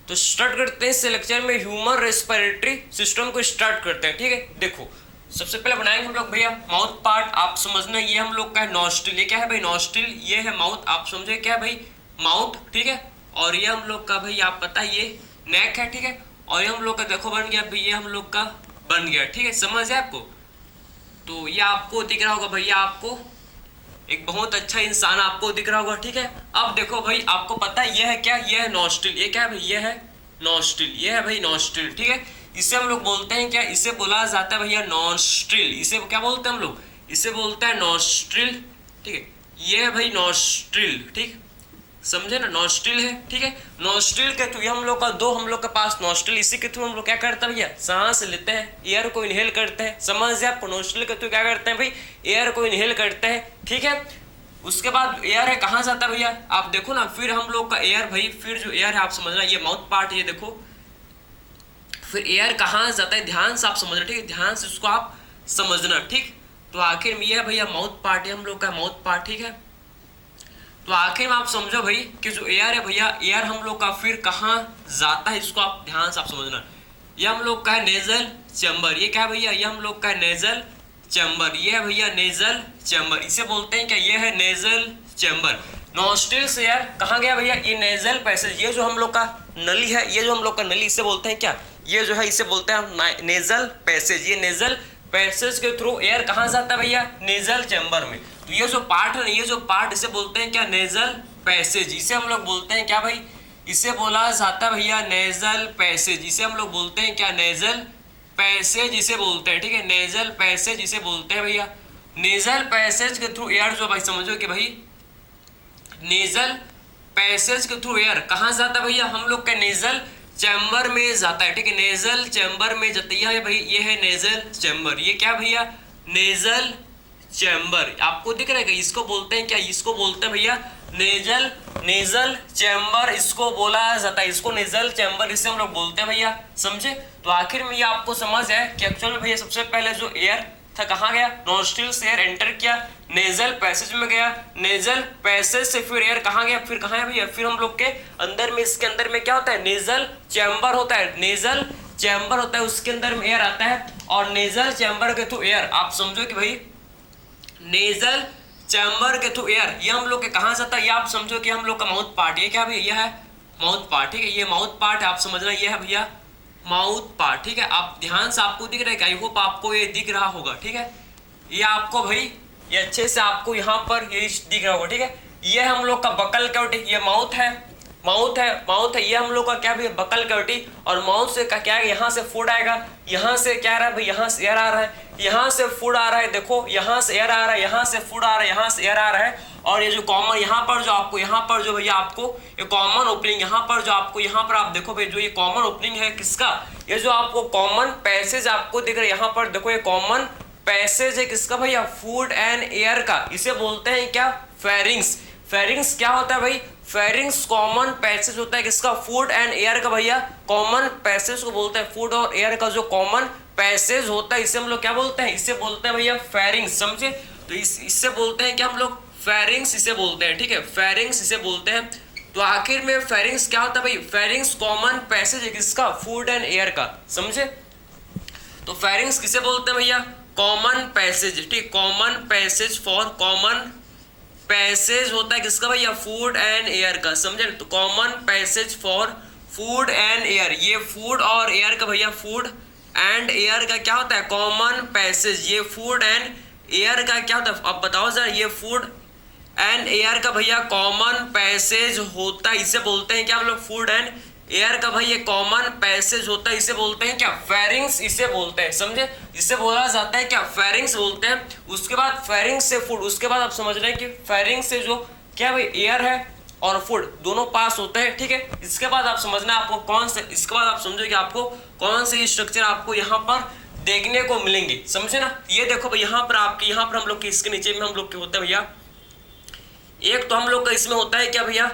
तो स्टार्ट करते हैं इस लेक्चर में ह्यूमन रेस्पिरेटरी सिस्टम को स्टार्ट करते हैं। ठीक है, देखो सबसे पहले बनाएंगे हम लोग भैया माउथ पार्ट। आप समझना ये हम लोग का है नॉस्ट्रिल। ये क्या है भाई? नॉस्ट्रिल। ये है माउथ। आप समझे क्या है भाई? माउथ। ठीक है, और ये हम लोग का भाई आप पता है ये नेक है। ठीक है, और ये हम लोग का देखो बन गया भाई, ये हम लोग का बन गया। ठीक है, समझ है आपको? तो ये आपको दिख रहा होगा भैया, आपको एक बहुत अच्छा इंसान आपको दिख रहा होगा। ठीक है, अब देखो भाई आपको पता है ये है क्या? ये है नॉस्ट्रिल। ये क्या है भाई? ये है नॉस्ट्रिल। ये है भाई नॉस्ट्रिल। ठीक है, इसे हम लोग बोलते हैं क्या? इसे बोला जाता है भैया नॉस्ट्रिल। इसे क्या बोलते हैं हम लोग? इसे बोलते हैं नॉस्ट्रिल। ठीक है, ये है भाई नॉस्ट्रिल। ठीक, समझे ना? नॉस्ट्रिल है। ठीक है, नॉस्ट्रिल के थ्रू हम लोग का हम लोग के पास नॉस्ट्रिल, इसी के थ्रू हम लोग क्या करते हैं भैया? सांस लेते हैं, एयर को इनहेल करते हैं। समझ जाए आपको? नॉस्ट्रिल के थ्रू क्या करते हैं भाई? एयर को इनहेल करते हैं। ठीक है, उसके बाद एयर है कहाँ जाता है भैया? आप देखो ना, फिर हम लोग का एयर भाई, फिर जो एयर है आप समझना, ये माउथ पार्ट, ये देखो फिर एयर कहाँ जाता है, ध्यान से आप समझना। ठीक है, ध्यान से उसको आप समझना। ठीक, तो आखिर में ये भैया माउथ पार्ट है हम लोग का, माउथ पार्ट। ठीक है, तो आखिर में आप समझो भाई कि जो एयर है भैया, एयर हम लोग का फिर कहाँ जाता है, इसको आप ध्यान से आप समझना। ये हम लोग का है नेजल चैम्बर। ये क्या है भैया? ये हम लोग का है नेजल चैम्बर। ये है भैया नेजल चैम्बर। इसे बोलते हैं क्या? ये है नेजल चैम्बर। नॉस्ट्रिल से एयर कहाँ गया भैया? ये नेजल पैसेज। ये जो हम लोग का नली है, ये जो हम लोग का नली, इसे बोलते हैं क्या? ये जो है इसे बोलते हैं नेजल पैसेज। ये नेजल पैसेज के थ्रू एयर कहाँ जाता है भैया? नेजल चैम्बर में। तो ये जो पार्ट है ना, ये जो पार्ट, इसे बोलते हैं क्या? Nasal passage. इसे हम लोग बोलते हैं क्या भाई? इसे बोला जाता है भैया नेजल पैसेज। इसे हम लोग बोलते हैं क्या? नेजल पैसेज इसे बोलते हैं। ठीक है, नेजल पैसेज इसे बोलते हैं भैया। नेजल पैसेज के थ्रू एयर जो भाई समझो कि भाई नेजल पैसेज के थ्रू एयर कहाँ जाता है भैया? हम लोग का नेजल चैम्बर में जाता है। ठीक है, नेजल चैम्बर में जाता है भाई। ये है नेजल चैम्बर। ये क्या भैया? Nasal chamber. आपको दिख रहा है? इसको बोलते हैं क्या? इसको बोलते हैं भैया नेजल नेजल चैम्बर, इसको बोला जाता है। इसको नेजल चैम्बर इसे हम लोग बोलते हैं भैया। समझे? तो आखिर में ये आपको समझ है कि एक्चुअल में भैया सबसे पहले जो एयर था कहाँ गया? नॉस्ट्रिल से एयर एंटर किया, नेजल पैसेज में गया, नेजल पैसेज से फिर एयर कहाँ गया? फिर कहाँ है भैया? फिर हम लोग के अंदर में, इसके अंदर में क्या होता है? नेजल चैम्बर होता है। नेजल चैम्बर होता है, उसके अंदर में एयर आता है, और नेजल चैम्बर के थ्रू एयर आप समझो कि भाई नेजल चैम्बर के थ्रू एयर ये हम लोग के कहाँ जाता है? ये आप समझो कि हम लोग का माउथ पार्ट। ये क्या भैया? ये है माउथ पार्ट। ठीक है, ये माउथ पार्ट आप समझना, ये है भैया माउथ पार्ट। ठीक है, आप ध्यान से, आपको दिख रहा है? आई होप आपको ये दिख रहा होगा। ठीक है, ये आपको भाई ये अच्छे से आपको यहाँ पर ये दिख रहा होगा। ठीक है, ये हम लोग का बकल कैविटी, ये माउथ है, माउथ है, माउथ है। ये हम लोग का क्या भी बकल कैविटी, और माउथ से का क्या है? यहाँ से फूड आएगा, यहाँ से क्या रहा है भाई? यहाँ से एयर आ रहा है, यहाँ से फूड आ रहा है। देखो यहाँ से एयर आ रहा है, यहाँ से फूड आ रहा है, यहाँ से एयर आ रहा है। और ये जो कॉमन यहाँ पर जो आपको, यहाँ पर जो भैया आपको ये कॉमन ओपनिंग, यहाँ पर जो आपको, यहाँ पर आप देखो भाई जो ये कॉमन ओपनिंग है किसका? ये जो आपको कॉमन पैसेज आपको दिख रहा है, यहाँ पर देखो ये कॉमन पैसेज है किसका भैया? फूड एंड एयर का। इसे बोलते हैं क्या? फेरिंग्स। फेरिंग्स क्या होता है भाई? फेरिंग्स कॉमन पैसेज होता है किसका? फूड एंड एयर का भैया। कॉमन पैसेज को बोलते हैं फूड और एयर का जो कॉमन पैसेज होता है, इसे हम लोग क्या बोलते हैं? इसे बोलते हैं भैया फेरिंग्स। समझे? तो इससे बोलते हैं क्या हम लोग? फेरिंग्स इसे बोलते हैं। ठीक है, फेरिंग्स इसे बोलते हैं। तो आखिर में फेरिंग्स क्या होता है भाई? फेरिंग्स कॉमन पैसेज है किसका? फूड एंड एयर का। समझे? तो फेरिंग्स किसे बोलते हैं भैया? Common passage. ठीक, common passage for common passage होता है किसका भैया? फूड एंड एयर का। समझे? तो common passage for food and air, ये फूड और एयर का भैया, फूड एंड एयर का क्या होता है? Common passage. ये फूड एंड एयर का क्या होता है? अब बताओ जरा, ये फूड एंड एयर का भैया कॉमन पैसेज होता है, इसे बोलते हैं क्या हम लोग? फूड एंड एयर का भाई ये कॉमन पैसेज होता है, इसे बोलते हैं क्या? फेरिंग्स इसे बोलते हैं। समझे? इसे बोला जाता है क्या? फेरिंग्स बोलते हैं। उसके बाद फेरिंग्स से फूड, उसके बाद आप समझ रहे हैं कि फेरिंग्स से जो क्या भाई एयर है और फूड दोनों पास होते हैं। ठीक है, इसके बाद आप समझना आपको कौन से, इसके बाद आप समझो कि आपको कौन से स्ट्रक्चर आपको यहाँ पर देखने को मिलेंगे। समझे ना? ये देखो भाई यहाँ पर आपके, यहाँ पर हम लोग के इसके नीचे में हम लोग के होता है भैया, एक तो हम लोग का इसमें होता है क्या भैया?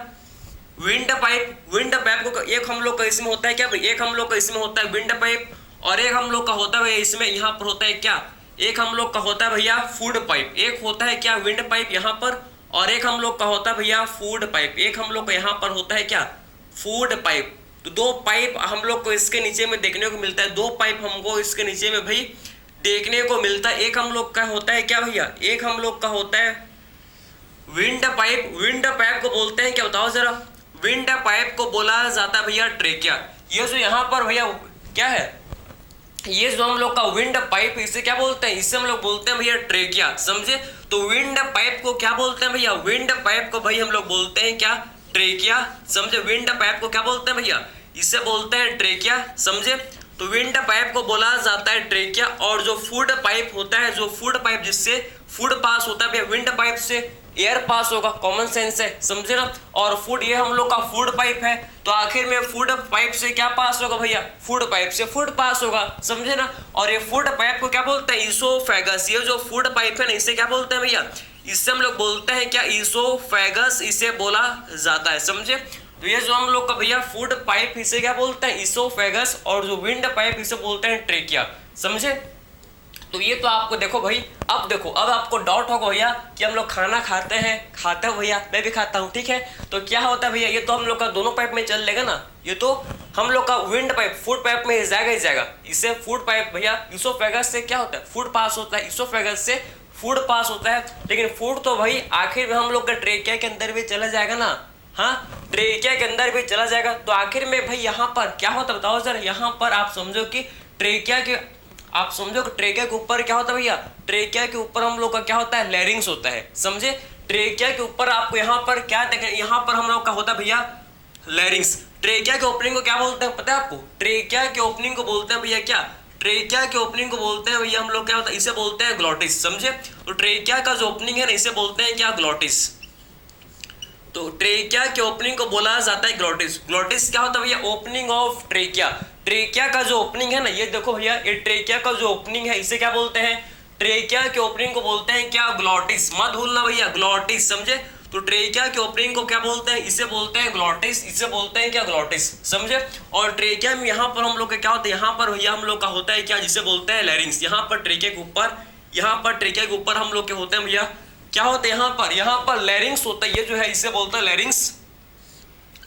Wind pipe. विंड पाइप को एक हम लोग का इसमें होता है क्या भाई? एक हम लोग का इसमें होता है विंड पाइप, और एक हम लोग का होता है भैया इसमें, यहाँ पर होता है क्या? एक हम लोग का होता है भैया फूड पाइप। एक होता है क्या? विंड पाइप यहाँ पर, और एक हम लोग का होता है भैया फूड पाइप। एक हम लोग का यहाँ पर होता है क्या? Food pipe. तो 2 पाइप हम लोग को इसके नीचे में देखने को मिलता है, 2 पाइप हमको इसके नीचे में भाई देखने को मिलता है। एक हम लोग का होता है क्या भैया, एक हम लोग का होता है विंड पाइप। विंड पाइप को बोलते हैं क्या, बताओ जरा। विंड पाइप को बोला जाता है भैया ट्रेकिया। ये जो यहाँ पर भैया क्या है, ये जो हम लोग का विंड पाइप, इसे क्या बोलते हैं, इसे हम लोग बोलते हैं भैया ट्रेकिया, समझे। तो विंड पाइप को क्या बोलते हैं भैया, विंड पाइप को भाई हम लोग बोलते हैं क्या, ट्रेकिया, समझे। विंड पाइप को क्या बोलते हैं भैया, इसे बोलते हैं ट्रेकिया, समझे। तो विंड पाइप को बोला जाता है ट्रेकिया। और जो फूड पाइप होता है, जो फूड पाइप जिससे फूड पास होता है भैया, विंड पाइप से एयर पास होगा, कॉमन सेंस है, समझे ना। और फूड, ये हम लोग का फूड पाइप है, तो आखिर में फूड पाइप से क्या पास होगा भैया, फूड पाइप से फूड पास होगा, समझे ना। और ये फूड पाइप को क्या बोलते हैं, इसोफेगस। ये जो फूड पाइप है ना, इसे क्या बोलते हैं भैया, इससे हम लोग बोलते हैं क्या, इसोफेगस, इसे बोला जाता है, समझे। तो ये जो हम लोग का भैया फूड पाइप, इसे क्या बोलते हैं, इसोफेगस। और जो विंड पाइप, इसे बोलते हैं ट्रेकिया, समझे। तो ये तो आपको देखो भाई, अब देखो, अब आपको डाउट होगा भैया कि हम लोग खाना खाते हो भैया, मैं भी खाता हूँ, ठीक है। तो क्या होता है भैया, ये तो हम लोग का दोनों पाइप में चल लेगा ना, ये तो हम लोग का विंड पाइप फूड पाइप में जाएगा ही जाएगा। इससे फूड पाइप भैया इसोफेगस से क्या होता है, फूड पास होता है, इसोफेगस से फूड पास होता है। लेकिन फूड तो भाई आखिर में हम लोग का ट्रेकिया के अंदर भी चला जाएगा ना, हाँ, ट्रेकिया के अंदर भी चला जाएगा। तो आखिर में भाई यहाँ पर क्या होता है, बताओ जरा। यहाँ पर आप समझो कि ट्रेकिया के, आप समझो कि ट्रेकिया के ऊपर क्या होता है भैया, ट्रेकिया के ऊपर हम लोग का क्या होता है, लैरिंग्स होता है, समझे। ट्रेकिया के ऊपर आपको यहाँ पर क्या देखें, यहाँ पर हम लोग का होता है भैया लैरिंग्स। ट्रेकिया के ओपनिंग को क्या बोलते हैं पता है आपको, ट्रेकिया के ओपनिंग को बोलते हैं भैया क्या, ट्रेकिया के ओपनिंग को बोलते हैं भैया हम लोग क्या होता है, इसे बोलते हैं ग्लॉटिस, समझे। तो ट्रेकिया का जो ओपनिंग है ना, इसे बोलते हैं क्या, ग्लॉटिस। तो ट्रेकिया के ओपनिंग को बोला जाता है ग्लॉटिस। ग्लॉटिस क्या होता है भैया, ओपनिंग ऑफ ट्रेकिया। ट्रेकिया का जो ओपनिंग है ना, ये देखो भैया, ये ट्रेकिया का जो ओपनिंग है, इसे क्या बोलते हैं, ट्रेकिया के ओपनिंग को बोलते हैं क्या, ग्लॉटिस। मत भूलना भैया, ग्लॉटिस, समझे। तो ट्रेकिया के ओपनिंग को क्या बोलते हैं, इसे बोलते हैं ग्लॉटिस, इसे बोलते हैं क्या, ग्लॉटिस, समझे। और ट्रेकिया में यहाँ पर हम लोग का क्या होता है, यहाँ पर भैया हम लोग का होता है क्या, जिसे बोलते हैं लैरिंग्स। यहाँ पर ट्रेकिया के ऊपर, यहाँ पर ट्रेकिया के ऊपर हम लोग के होते हैं भैया क्या होते हैं, यहाँ पर लैरिंग्स होता है। ये जो है इसे बोलते हैं लैरिंग्स,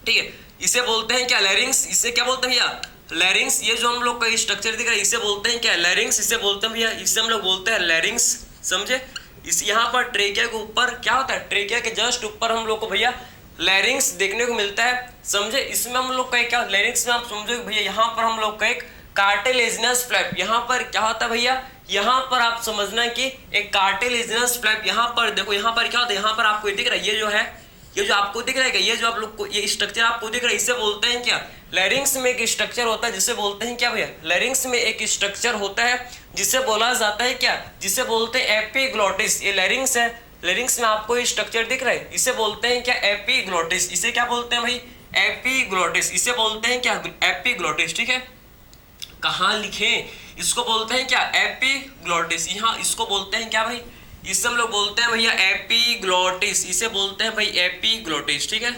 ठीक है, इसे बोलते हैं क्या, लैरिंग्स। इसे क्या बोलते हैं भैया, लैरिंग्स। ये जो हम लोग का स्ट्रक्चर दिख रहा है, इसे बोलते हैं क्या, लैरिंग्स, इसे बोलते हैं भैया, इसे हम लोग बोलते हैं लैरिंग्स, समझे। इस यहाँ पर ट्रेकिया के ऊपर क्या होता है, ट्रेकिया के जस्ट ऊपर हम लोग को भैया लैरिंग्स देखने को मिलता है, समझे। इसमें हम लोग का क्या, लैरिंग्स में आप समझो भैया, यहाँ पर हम लोग का एक कार्टिलेजिनस फ्लैप, यहाँ पर क्या होता है भैया, यहाँ पर आप समझना कि एक कार्टिलेजिनस फ्लैप, यहाँ पर देखो, यहाँ पर क्या होता है, यहाँ पर आपको दिख रहा है, ये जो है, ये जो आपको दिख रहा है, ये जो आप लोग को ये स्ट्रक्चर आपको दिख रहा है, इसे बोलते हैं क्या, लैरिंग्स में एक स्ट्रक्चर होता है जिसे बोलते हैं क्या भैया, लैरिंग्स में एक स्ट्रक्चर होता है जिसे बोला जाता है क्या, जिसे बोलते हैं एपिग्लॉटिस। ये लैरिंग्स है, लैरिंग्स में आपको ये स्ट्रक्चर दिख रहा है, इसे बोलते हैं क्या, एपिग्लॉटिस। इसे क्या बोलते हैं भाई, एपिग्लॉटिस, इसे बोलते हैं क्या, एपिग्लॉटिस, ठीक है। कहाँ लिखे, इसको बोलते हैं क्या, एपिग्लॉटिस। यहाँ इसको बोलते हैं क्या भाई, इसे हम लोग बोलते हैं भैया एपिग्लॉटिस, इसे बोलते हैं भाई एपिग्लॉटिस, ठीक है।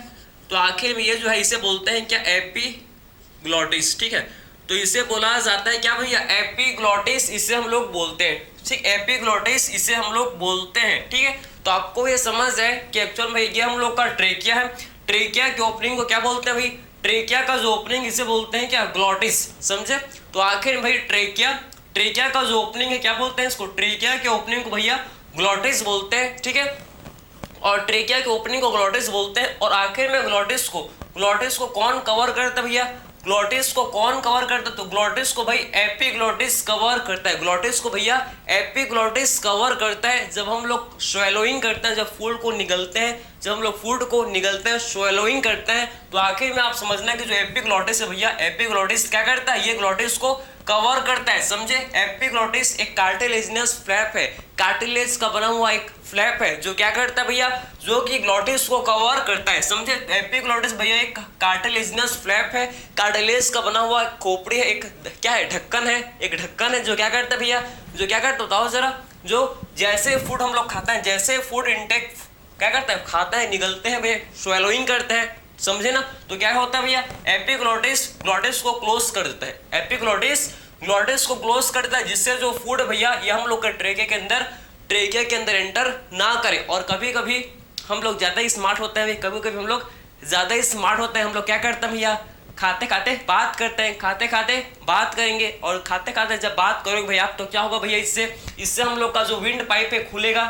तो आखिर में ये जो है इसे बोलते हैं क्या, एपिग्लॉटिस, ठीक है। तो इसे बोला जाता है क्या भैया, एपिग्लॉटिस, इसे हम लोग बोलते हैं, ठीक, एपिग्लॉटिस, इसे हम लोग बोलते हैं, ठीक है। तो आपको ये समझ है कि एक्चुअल में ये हम लोग का ट्रेकिया है। ट्रेकिया के ओपनिंग को क्या बोलते हैं भाई, ट्रेकिया का जो ओपनिंग इसे बोलते हैं क्या, ग्लॉटिस, समझे। तो आखिर भाई ट्रेकिया का जो ओपनिंग है क्या बोलते हैं इसको, ट्रेकिया के ओपनिंग को भैया ग्लॉटिस बोलते हैं, ठीक है। और ट्रेकिया के ओपनिंग को ग्लॉटिस बोलते हैं। और आखिर में ग्लॉटिस को कौन कवर करता है भैया, ग्लॉटिस को कौन कवर करता है, तो ग्लॉटिस को भाई एपिग्लॉटिस कवर करता है। ग्लॉटिस को भैया एपिग्लॉटिस कवर करता है जब हम लोग स्वैलोइंग करते हैं, जब फूड को निगलते हैं, जब हम लोग फूड को निगलते हैं, स्वैलोइंग करते हैं। तो आखिर में आप समझना कि जो एपिग्लॉटिस है भैया, एपिग्लॉटिस क्या करता है, ये ग्लॉटिस को कवर करता है, समझे। एपिग्लॉटिस एक कार्टिलेजिनस फ्लैप है, कार्टिलेज का बना हुआ एक फ्लैप है जो क्या करता है भैया, जो कि ग्लॉटिस को कवर करता है, समझे। एपिग्लॉटिस भैया एक कार्टिलेजिनस फ्लैप है, कार्टिलेज का बना हुआ खोपड़ी है, एक क्या है, ढक्कन है, एक ढक्कन है जो क्या करता है भैया, जो क्या करता है बताओ जरा। जो जैसे फूड हम लोग खाते हैं, जैसे फूड इंटेक क्या करता है, खाता है, निगलते हैं भैया, स्वैलोइंग करते हैं, समझे ना। तो क्या होता है भैया, ग्लॉटिस को क्लोज कर देता है, ग्लॉटिस को क्लोज करता है, जिससे जो फूड भैया ये हम लोग का ट्रेकिया के अंदर एंटर ना करे। और कभी कभी हम लोग ज़्यादा ही स्मार्ट होते हैं, कभी कभी हम लोग ज़्यादा ही स्मार्ट होते हैं, हम लोग क्या करते हैं भैया, खाते खाते बात करते हैं, खाते खाते बात करेंगे, और खाते खाते जब बात करोगे भैया तो क्या होगा भैया, इससे हम लोग का जो विंड पाइप है खुलेगा,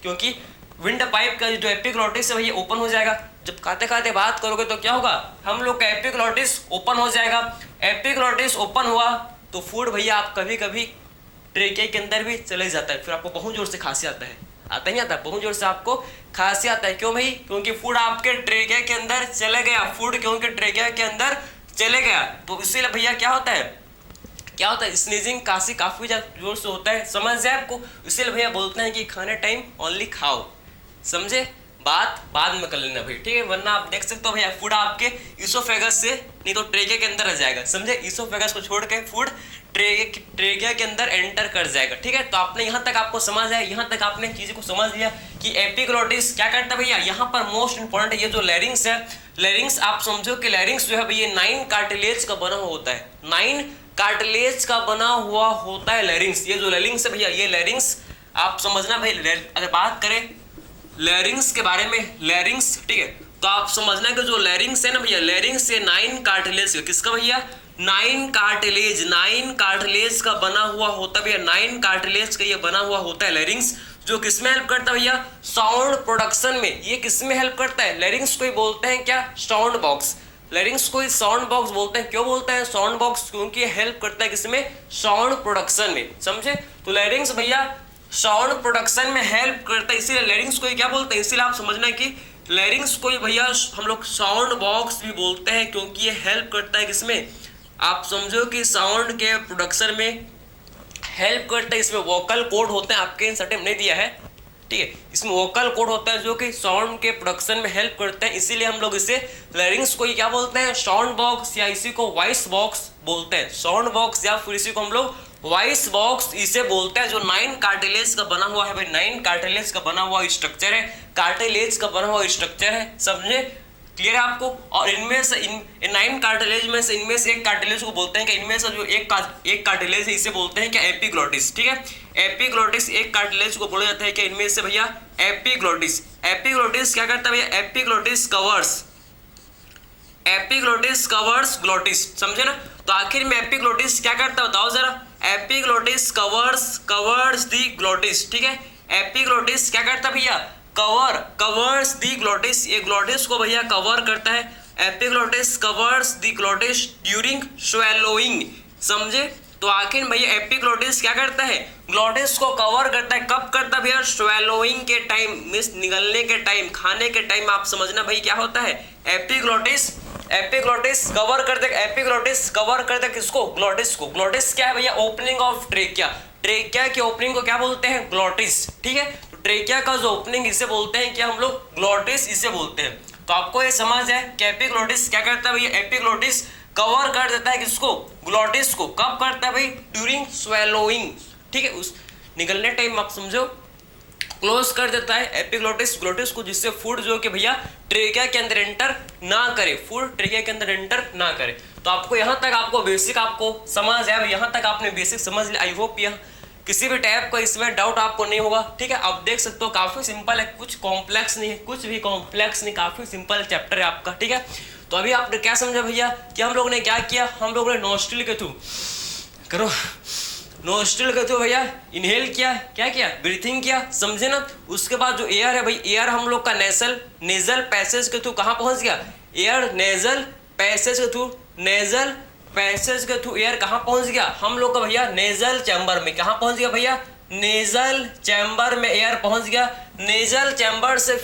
क्योंकि विंड पाइप का जो एपिग्लॉटिस है भैया ओपन हो जाएगा। जब खाते खाते बात करोगे तो क्या होगा, हम लोग का एपिग्लॉटिस ओपन हो जाएगा। एपिग्लॉटिस ओपन हुआ तो फूड भैया आप कभी कभी ट्रेकिया के अंदर भी चले जाता है, फिर आपको बहुत जोर से खांसी आता है, आता नहीं आता, बहुत जोर से आपको खांसी आता है। क्यों भाई, क्योंकि फूड आपके ट्रेकिया के अंदर चले गया, फूड क्योंकि ट्रेकिया के अंदर चले गया, तो इसीलिए भैया क्या होता है, स्नीजिंग काशी काफी जोर से होता है, समझ जाए आपको। इसीलिए भैया बोलते हैं कि खाने टाइम ओनली खाओ, समझे, बात बाद में कर लेना भाई, ठीक है, वरना आप देख सकते हो भैया फूड आपके इसोफेगस से नहीं तो ट्रेकिया के अंदर आ जाएगा, समझे, इसोफेगस को छोड़ के फूड ट्रेकिया के अंदर एंटर कर जाएगा, ठीक है। तो आपने यहाँ तक आपको समझ आया, यहाँ तक आपने चीज़ को समझ लिया कि एपिग्लॉटिस क्या करता है भैया। यहाँ पर मोस्ट इंपॉर्टेंट है ये जो लैरिंग्स है, लैरिंग्स आप समझो कि लैरिंग्स जो है भैया 9 कार्टिलेज का बना हुआ होता है, 9 कार्टिलेज का बना हुआ होता है लैरिंग्स। ये जो लैरिंग्स है भैया, ये लैरिंग्स आप समझना भाई, अगर बात करें लैरिंग्स के बारे में, लैरिंग्स, ठीक है, तो आप समझना कि जो लैरिंग्स है ना भैया, लैरिंग्स से 9 कार्टिलेज, किसका भैया, 9 कार्टिलेज का बना हुआ होता है भैया, 9 कार्टिलेज का ये बना हुआ होता है लैरिंग्स, जो किसमें हेल्प करता है भैया, साउंड प्रोडक्शन में। ये किसमें हेल्प करता है, लैरिंग्स को ही बोलते हैं क्या, साउंड बॉक्स, लैरिंग्स को ही साउंड बॉक्स बोलते हैं। क्यों बोलते हैं साउंड बॉक्स, क्योंकि हेल्प करता है किसमें, साउंड प्रोडक्शन में, समझे। तो लैरिंग्स भैया साउंड प्रोडक्शन में हेल्प करता है, इसीलिए लैरिंग्स को ही क्या बोलते हैं, इसीलिए आप समझना कि लैरिंग्स को ही भैया हम लोग साउंड बॉक्स भी बोलते हैं, क्योंकि ये हेल्प करता है किसमें, आप समझो कि साउंड के प्रोडक्शन में हेल्प करता है। इसमें वोकल कोड होते हैं, आपके इंसर्ट नहीं दिया है, ठीक है, इसमें वोकल कोड होता है जो कि साउंड के प्रोडक्शन में हेल्प करते हैं, इसीलिए हम लोग इसे लैरिंग्स को ही क्या बोलते हैं, साउंड बॉक्स, या इसी को वॉइस बॉक्स बोलते हैं, साउंड बॉक्स, या फिर इसी को हम लोग वॉइस बॉक्स इसे बोलते हैं। जो 9 कार्टिलेज का बना हुआ है भाई, 9 कार्टिलेज का बना हुआ स्ट्रक्चर है, कार्टिलेज का बना हुआ स्ट्रक्चर है, समझे, क्लियर है आपको। और इनमें से इन 9 कार्टिलेज में से इनमें से एक कार्टिलेज को बोलते हैं कि इनमें से जो एक कार्टिलेज है इसे बोलते हैं क्या, एपिग्लॉटिस, ठीक है, एपिग्लॉटिस एक कार्टिलेज को बोला जाता है कि इनमें से भैया एपिग्लॉटिस। एपिग्लॉटिस क्या करता है भैया, एपिग्लॉटिस कवर्स ग्लॉटिस, समझे ना। तो आखिर में एपिग्लॉटिस क्या करता है बताओ जरा, एपिग्लॉटिस कवर्स दी ग्लॉटिस, ठीक है, एपिग्लॉटिस क्या करता है भैया, कवर्स दी ग्लॉटिस, ये ग्लॉटिस को भैया कवर करता है, एपिग्लॉटिस कवर्स दी ग्लॉटिस ड्यूरिंग स्वेलोइंग, समझे। तो आखिर भैया एपिग्लॉटिस क्या करता है, ग्लॉटिस को कवर करता है, कब करता है भैया, स्वेलोइंग के टाइम, मींस निगलने के टाइम, खाने के टाइम। आप समझना भाई क्या होता है, एपिग्लॉटिस कवर करते हैं किसको, ग्लॉटिस को। ग्लॉटिस क्या है भैया, ओपनिंग ऑफ ट्रेकिया, ट्रेकिया की ओपनिंग को क्या बोलते हैं, ग्लॉटिस, ठीक है। तो ट्रेकिया का जो ओपनिंग इसे बोलते हैं क्या हम लोग, ग्लॉटिस इसे बोलते हैं। तो आपको ये समझ है कि एपिग्लॉटिस क्या करता है भैया, एपिग्लॉटिस कवर कर देता है किसको, ग्लॉटिस को, कब करता है भाई, ड्यूरिंग स्वेलोइंग, ठीक है, उस निकलने टाइम आप समझो क्लोज कर देता है एपिग्लॉटिस ग्लॉटिस को, जिससे फूड जो कि भैया ट्रेकिया के अंदर एंटर ना करे, फूड ट्रेकिया के अंदर एंटर ना करे। तो आपको यहाँ तक आपको बेसिक आपको समझ आया, यहाँ तक आपने बेसिक समझ लिया। आई होप यहाँ किसी भी टाइप का इसमें डाउट आपको नहीं होगा, ठीक है। आप देख सकते हो काफी सिंपल है, कुछ कॉम्प्लेक्स नहीं है, कुछ भी कॉम्प्लेक्स नहीं, काफी सिंपल चैप्टर है आपका, ठीक है। तो अभी आपने क्या समझा भैया कि हम लोग ने क्या किया, हम लोगों ने नोस्ट्रिल के थ्रू करो, नोस्ट्रिल के थ्रू भैया इनहेल किया, क्या किया, ब्रीथिंग किया, समझे ना। उसके बाद जो एयर है भाई, एयर हम लोग का नेजल पैसेज के थ्रू कहाँ पहुंच गया, एयर नेजल पैसेज के थ्रू एयर कहाँ पहुंच गया, हम लोग का भैया नेजल चैम्बर में। कहाँ पहुंच गया भैया, नेजल चैम्बर में एयर पहुंच गया। नेजल चैम्बर से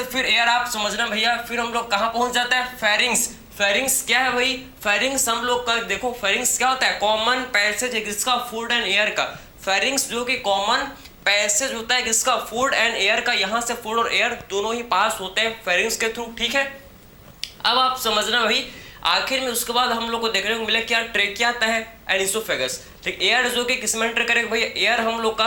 फिर एयर आप समझना भैया, फिर हम लोग कहाँ पहुंच जाता है, फेरिंग्स। फेरिंग्स क्या है भाई, फेरिंग्स हम लोग का देखो, फेरिंग्स क्या होता है, कॉमन पैसेज है किसका, फूड एंड एयर का। फेरिंग्स जो कि कॉमन पैसेज होता है किसका, फूड एंड एयर का। यहाँ से फूड और एयर दोनों ही पास होते हैं फेरिंग्स के थ्रू, ठीक है। अब आप समझना भाई, आखिर में उसके बाद हम लोग को देखने को मिला क्या, ट्रेकिया आता है एंड इसोफेगस, ठीक। एयर जो कि किसमें एंटर करेगा भैया, एयर हम लोग का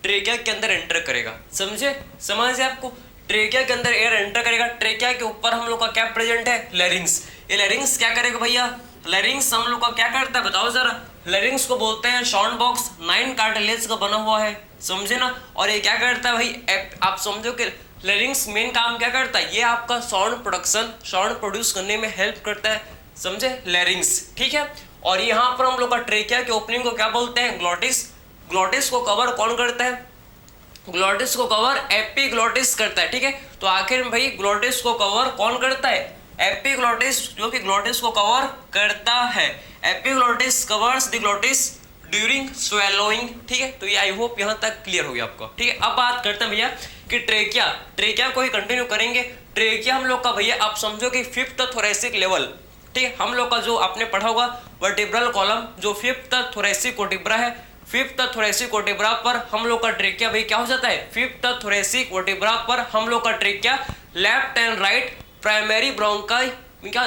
ट्रेकिया के अंदर एंटर करेगा, समझे आपको, ट्रेकिया के अंदर एयर एंटर करेगा। ट्रेकिया के ऊपर हम लोग का क्या प्रेजेंट है, लैरिंग्स। ये लैरिंग्स क्या करेगा भैया, लैरिंग्स हम लोग का क्या करता है बताओ जरा, लैरिंग्स को बोलते हैं साउंड बॉक्स, 9 कार्टिलेज का बना हुआ है, समझे ना। और ये क्या करता है भाई, आप समझो कि लैरिंग्स मेन काम क्या करता है, ये आपका साउंड प्रोडक्शन, साउंड प्रोड्यूस करने में हेल्प करता है, समझे, लैरिंग्स, ठीक है। और यहाँ पर हम लोग का ट्रेकिया के ओपनिंग को क्या बोलते हैं, ग्लॉटिस। ग्लॉटिस को कवर कौन करता है, ग्लॉटिस को कवर एपिग्लॉटिस करता है, ठीक है। तो आखिर में भाई ग्लॉटिस को कवर कौन करता है, एपिग्लॉटिस, जो कि ग्लॉटिस को कवर करता है। Epiglottis covers the glottis during swallowing, ठीक है। तो ये आई होप यहाँ तक क्लियर हो गया आपको, ठीक है। अब बात करते हैं भैया कि ट्रेकिया, ट्रेकिया को ही कंटिन्यू करेंगे। ट्रेकिया हम लोग का भैया आप समझो कि फिफ्थ थोरेसिक लेवल, ठीक है। हम लोग का जो आपने पढ़ा होगा वर्टिब्रल कॉलम, जो फिफ्थ थोरेसिक वर्टिब्रा है, फिफ्थ थोरेसिक वर्टिब्रा पर हम लोग का ट्रेकिया भाई क्या हो जाता है, फिफ्थ थोरेसिक वर्टिब्रा पर हम लोग का trachea left and right primary bronchi, क्या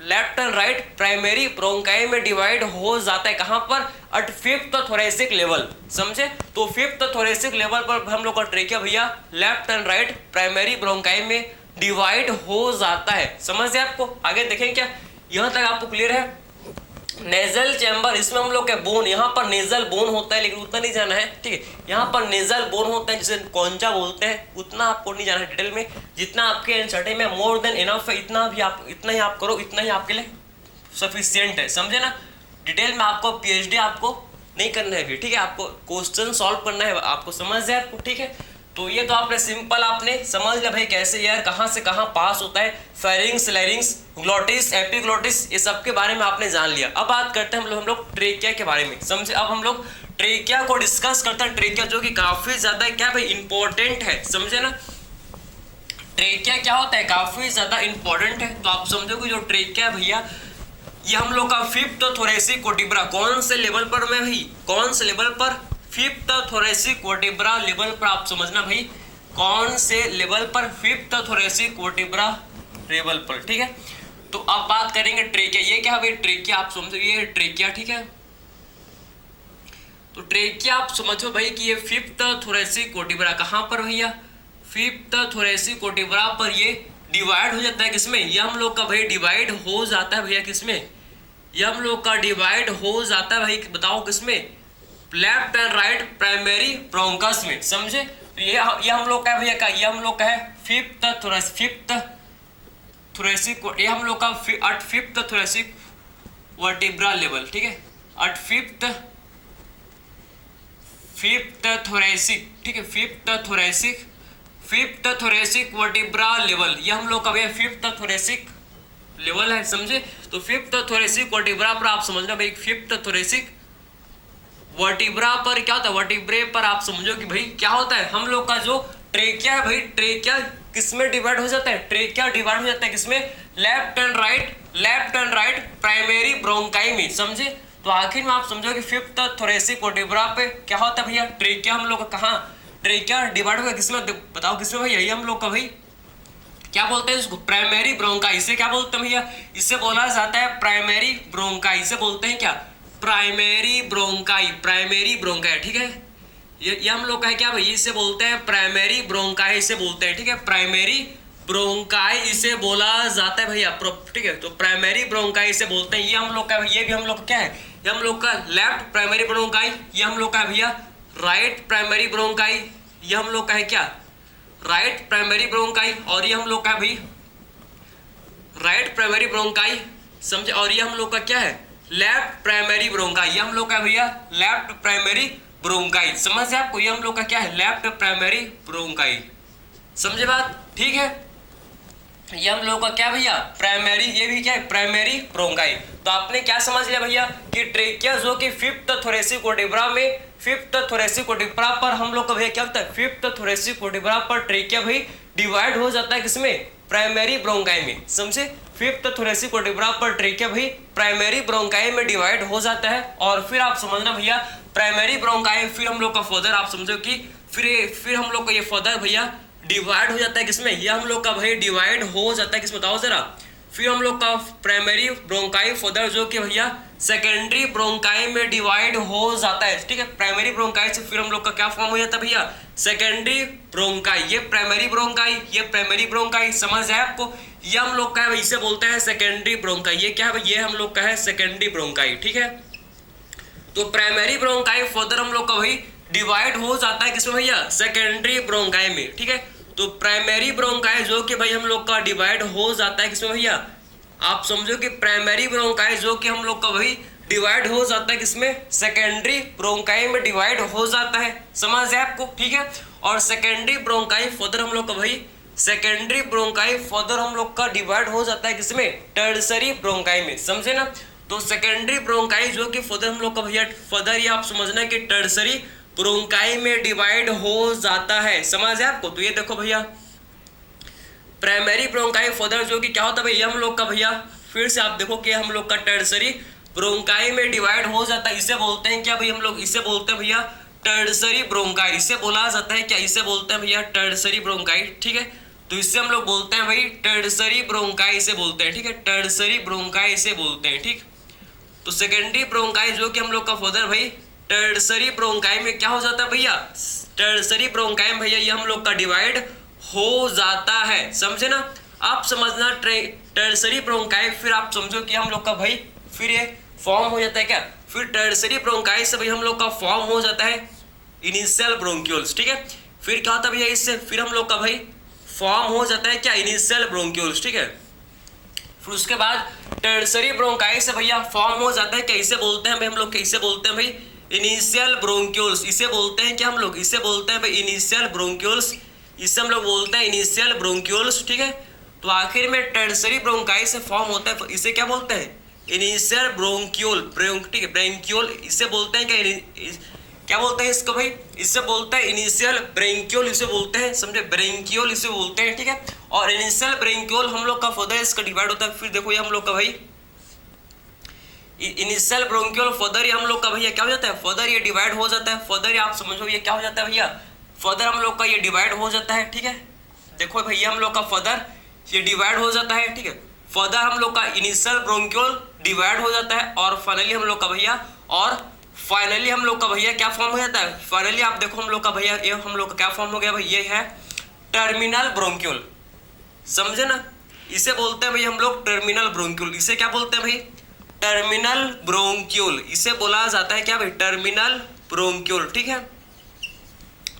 left and right primary bronchi में डिवाइड हो जाता है, कहां पर, एट फिफ्थ थोरेसिक लेवल, समझे। तो फिफ्थ थोरेसिक लेवल पर हम लोग का ट्रेकिया भैया left and right primary bronchi में डिवाइड हो जाता है, समझ आपको। आगे देखें क्या, यहां तक आपको क्लियर है। नेजल चैम्बर, इसमें हम लोग का बोन, यहाँ पर नेजल बोन होता है, लेकिन उतना नहीं जाना है, ठीक है। यहाँ पर नेजल बोन होता है जिसे कौंचा बोलते हैं, उतना आपको नहीं जाना है डिटेल में, जितना आपके एनसीईआरटी में मोर देन इनफ है, इतना ही आप करो, इतना ही आपके लिए सफिशियंट है, समझे ना। डिटेल में आपको पीएचडी आपको नहीं करना है, ठीक है। आपको क्वेश्चन सॉल्व करना है, आपको समझ जाए आपको, ठीक है। तो ये तो आपने सिंपल आपने समझ लिया भाई कैसे यार कहाँ से कहाँ पास होता है, फेरिंग्स, लैरिंग्स, ग्लॉटिस, एपिग्लॉटिस, ये सब के बारे में आपने जान लिया। अब बात करते हैं हम लोग ट्रेकिया के बारे में, समझे। अब हम लोग ट्रेकिया को डिस्कस करते हैं। ट्रेकिया जो कि काफी ज्यादा क्या भाई इंपॉर्टेंट है, समझे ना। ट्रेकिया क्या होता है, काफी ज्यादा इंपॉर्टेंट है। तो आप समझो कि जो ट्रेकिया भैया ये हम लोग का फिफ्थ थोरेसिक वर्टिब्रा, कौन से लेवल पर में भाई, कौन से लेवल पर, फिफ्थ थोरेसिक वर्टिब्रा लेवल पर, आप समझना भाई कौन से लेवल पर, फिफ्थ थोरेसिक वर्टिब्रा लेवल पर, ठीक है। तो अब बात करेंगे ट्रेकिया, ये क्या भाई ट्रेकिया, आप समझो ये ट्रेकिया, ठीक है। तो ट्रेकिया आप समझो भाई कि ये फिफ्थ थोरेसिक वर्टिब्रा कहाँ पर भैया, फिफ्थ थोरेसिक वर्टिब्रा पर ये डिवाइड हो जाता है किसमें, ये हम लोग का भाई डिवाइड हो जाता है भैया किसमें, ये हम लोग का डिवाइड हो जाता है भाई, बताओ किसमें, left and right primary bronchus में, समझे। तो ये हम लोग का भैया, ये हम लोग का है फिफ्थ थोरेसिक, ये हम लोग का at fifth thoracic vertebra level, ठीक है, एट फिफ्थ थोरेसिक, ठीक है, फिफ्थ थोरेसिक वर्टिब्रा लेवल, ये हम लोग का भैया फिफ्थ थोरेसिक लेवल है, समझे। तो फिफ्थ थोरेसिक वर्टिब्रा पर आप समझना भाई, फिफ्थ थोरेसिक वर्टिब्रा पर क्या होता है, वर्टिब्रे पर आप समझो कि भाई क्या होता है, हम लोग का जो ट्रेकिया है भाई, ट्रेकिया किसमें डिवाइड हो जाता है, ट्रेकिया डिवाइड हो जाता है किसमें, left and right primary bronchi में, समझे। तो आखिर में आप समझो कि फिफ्थ थोरेसिक वर्टिब्रा पे क्या होता है भैया, ट्रेकिया हम लोग का कहाँ, ट्रेकिया डिवाइड होगा किसमें, बताओ किसमें भैया, ये हम लोग का भाई क्या बोलते हैं इसको, प्राइमरी ब्रोंकाई। इसे क्या बोलते हैं भैया, इससे बोला जाता है प्राइमरी ब्रोंकाई, इसे बोलते हैं क्या, प्राइमरी ब्रोंकाई, ठीक है। ये हम लोग का है क्या भाई, इसे बोलते हैं प्राइमरी ब्रोंकाई, इसे बोलते हैं, ठीक है, प्राइमरी ब्रोंकाई इसे बोला जाता है भैया, ठीक है। तो प्राइमरी ब्रोंकाई इसे बोलते हैं, ये हम लोग का, ये भी हम लोग का क्या है, ये हम लोग का लेफ्ट प्राइमरी ब्रोंकाई, ये हम लोग का भैया राइट प्राइमरी ब्रोंकाई, ये हम लोग का है क्या, राइट प्राइमरी ब्रोंकाई, और ये हम लोग का भाई राइट प्राइमरी ब्रोंकाई, समझे। और ये हम लोग का क्या है, लेफ्ट प्राइमरी ब्रोंकाई, ये हम लोग का भैया लेफ्ट प्राइमरी ब्रोंकाई, समझ आपको, ये हम लोग का क्या है, लेफ्ट प्राइमरी ब्रोंकाई, समझे बात, ठीक है। ये हम लोग का क्या भैया प्राइमरी, ये भी क्या है प्राइमरी ब्रोंकाई। तो आपने क्या समझ लिया भैया कि ट्रेकिया जो कि फिफ्थ थोरेसिक वर्टिब्रा में, फिफ्थ थोरेसिक वर्टिब्रा पर हम लोग का भैया क्या होता है, फिफ्थ थोरेसिक वर्टिब्रा पर ट्रेकिया भाई डिवाइड हो जाता है किसमें, प्राइमरी ब्रोंकाई में, समझे। फिफ्थ थोरेसिक वर्टिब्रा पर ट्रेकिया भाई प्राइमरी ब्रोंकाई में डिवाइड हो जाता है। और फिर आप समझना भैया प्राइमरी ब्रोंकाई, फिर हम लोग का फर्दर आप समझो कि फिर हम लोग का ये फर्दर भैया डिवाइड हो जाता है किसमें, ये हम लोग का भाई डिवाइड हो जाता है किसमें, बताओ जरा। फिर हम लोग का प्राइमरी ब्रोंकाई फर्दर जो कि भैया सेकेंडरी ब्रोंकाई में डिवाइड हो जाता है, ठीक है। प्राइमरी ब्रोंकाई से फिर हम लोग का क्या फॉर्म हो जाता है भैया, सेकेंडरी ब्रोंकाई, ये प्राइमरी ब्रोंकाई, ये प्राइमरी ब्रोंकाई, समझ है आपको। ये हम लोग का है इसे बोलते हैं सेकेंडरी ब्रोंकाई, ये क्या है, ये हम लोग का है सेकेंडरी ब्रोंकाई, ठीक है। तो प्राइमरी ब्रोंकाई फर्दर हम लोग का भाई डिवाइड हो जाता है किसमें भैया, सेकेंडरी ब्रोंकाई में, ठीक है। तो प्राइमरी ब्रोंकाई जो कि भाई हम लोग का डिवाइड हो जाता है किसमें भैया, आप समझो कि प्राइमरी ब्रोंकाई जो कि हम लोग का भाई डिवाइड हो जाता है किसमें, सेकेंडरी ब्रोंकाई में डिवाइड हो जाता है, समझ है आपको, ठीक है। और सेकेंडरी ब्रोंकाई फर्दर हम लोग का भाई सेकेंडरी ब्रोंकाई फर्दर हम लोग का डिवाइड हो जाता है किसमें, टर्सरी ब्रोंकाई में, समझे ना। तो सेकेंडरी ब्रोंकाई जो कि फर्दर हम लोग का भैया फर्दर ये आप समझना कि टर्सरी ब्रोंकाई में डिवाइड हो जाता है, समझ है आपको। तो ये देखो भैया प्राइमरी ब्रोंकाई फर्दर जो कि क्या होता है भैया हम लोग का भैया, फिर से आप देखो कि हम लोग का टर्सरी ब्रोंकाई में डिवाइड हो जाता है, इसे बोलते हैं क्या भाई हम लोग, इसे बोलते हैं भैया टर्सरी ब्रोंकाई, इसे बोला जाता है क्या, इसे बोलते हैं भैया टर्सरी ब्रोंकाई, ठीक है। तो इससे हम लोग बोलते हैं भाई टर्सरी ब्रोंकाई इसे बोलते हैं, ठीक है, टर्सरी ब्रोंकाई इसे बोलते हैं, ठीक। तो सेकेंडरी ब्रोंकाई जो कि हम लोग का फर्दर भाई टर्सरी ब्रोंकाई में क्या हो जाता है भैया, टर्सरी ब्रोंकाई में भैया ये हम लोग का डिवाइड हो जाता है, समझे ना। आप समझना टर्सरी ब्रोंकाई, फिर आप समझो कि हम लोग का भाई फिर ये फॉर्म हो जाता है क्या, फिर टर्सरी ब्रोंकाई से भाई हम लोग का फॉर्म हो जाता है इनिशियल ब्रोंक्यूल्स, ठीक है। फिर क्या होता है भैया इससे, फिर हम लोग का भाई फॉर्म हो जाता है क्या, इनिशियल ब्रोंक्यूल्स, ठीक है। फिर उसके बाद टर्सरी ब्रोंकाई से भैया फॉर्म हो जाता है क्या, इसे बोलते हैं भाई हम लोग, कैसे बोलते हैं भाई इनिशियल ब्रोंक्यूल्स, इसे बोलते हैं क्या हम लोग, इसे बोलते हैं भाई इनिशियल ब्रोंक्यूल्स, इसे हम लोग बोलते हैं इनिशियल ब्रोंक्यूल्स, ठीक है। तो आखिर में टर्सरी ब्रोंकाई से फॉर्म होता है, इसे क्या बोलते हैं इनिशियल ब्रोंक्यूल, ठीक है, ब्रोंक्यूल इसे बोलते हैं क्या बोलते हैं इसको भाई, इसे बोलते हैं इनिशियल ब्रोंक्यूल इसे बोलते हैं, समझे, ब्रोंक्यूल इसे बोलते हैं, ठीक है। और इनिशियल ब्रोंक्यूल हम लोग का फर्दर इसका डिवाइड होता है, फिर देखो ये हम लोग का भाई इनिशियल ब्रोंक्यूल फर्दर ये हम लोग का भैया क्या हो जाता है, फर्दर ये डिवाइड हो जाता है, फर्दर ये आप समझो ये क्या हो जाता है भैया, फर्दर हम लोग का ये डिवाइड हो जाता है, ठीक है। देखो भैया हम लोग का फर्दर ये डिवाइड हो जाता है, ठीक है। फर्दर हम लोग का इनिशियल ब्रोंक्यूल डिवाइड हो जाता है और फाइनली हम लोग का भैया क्या फॉर्म हो जाता है, फाइनली आप देखो हम लोग का भैया ये हम लोग का क्या फॉर्म हो गया भाई, ये है टर्मिनल ब्रोंक्यूल, समझे ना। इसे बोलते हैं भाई हम लोग टर्मिनल ब्रोंक्यूल, इसे क्या बोलते हैं भाई टर्मिनल ब्रोंक्यूल, इसे बोला जाता है क्या भाई टर्मिनल ब्रोंक्यूल, ठीक है।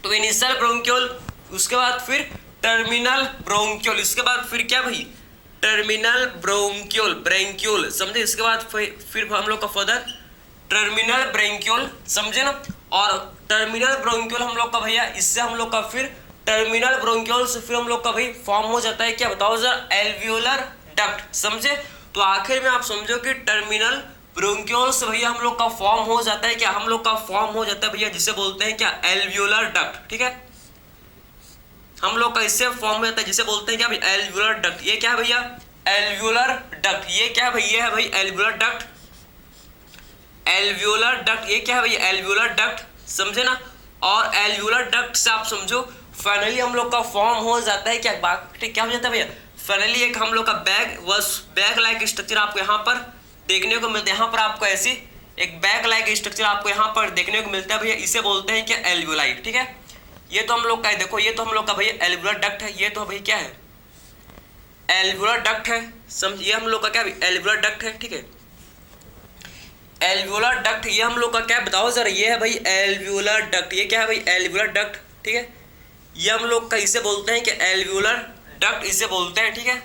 तो इनिशियल ब्रोंक्यूल, उसके बाद फिर टर्मिनल ब्रोंक्यूल, इसके बाद फिर क्या भाई टर्मिनल ब्रोंक्यूल, समझे। इसके बाद फिर हम लोग का फर्दर टर्मिनल ब्रोंक्यूल, समझे ना। और टर्मिनल ब्रोंक्यूल हम लोग का भैया इससे हम लोग का फिर टर्मिनल ब्रोंक्यूल से फिर हम लोग का भाई फॉर्म हो जाता है क्या, बताओ जरा, एल्वियोलर डक्ट, समझे। तो आखिर में आप समझो कि टर्मिनल ब्रोंक्यूल से भैया हम लोग का फॉर्म हो जाता है क्या, हम लोग का फॉर्म हो जाता है भैया जिसे बोलते हैं क्या एल्वियोलर डक्ट, ठीक है। हम लोग का इससे फॉर्म हो जाता है जिसे बोलते हैं क्या भाई एल्वियोलर डक्ट, ये क्या है भैया एल्वियोलर डक्ट, ये क्या है भाई, ये है भाई एल्वियोलर डक्ट, एल्वियोलर डक्ट, ये क्या है भैया एल्वियोलर डक्ट, समझे ना। और एल्वियोलर डक्ट से आप समझो फाइनली हम लोग का फॉर्म हो जाता है क्या, ठीक क्या हो जाता है भैया, फाइनली एक हम लोग का बैग लाइक स्ट्रक्चर आपको यहाँ पर देखने को मिलता है, यहाँ पर आपको ऐसी एक बैग लाइक स्ट्रक्चर आपको यहाँ पर देखने को मिलता है भैया, इसे बोलते हैं क्या एल्वियोलाई, ठीक है। ये तो हम लोग का देखो, ये तो हम लोग का भैया एल्वियोलर डक्ट है, ये तो भाई क्या है एल्वियोलर डक्ट है, समझिए हम लोग का क्या एल्वियोलर डक्ट है, ठीक है। एल्वियोलर डक्ट ये हम लोग का क्या बताओ जरा, ये है भाई एल्वियोलर डक्ट, ये क्या है भाई एल्वियोलर डक्ट, ठीक है। ये हम लोग का इसे बोलते हैं कि एल्वियोलर डक्ट इसे बोलते हैं, ठीक है।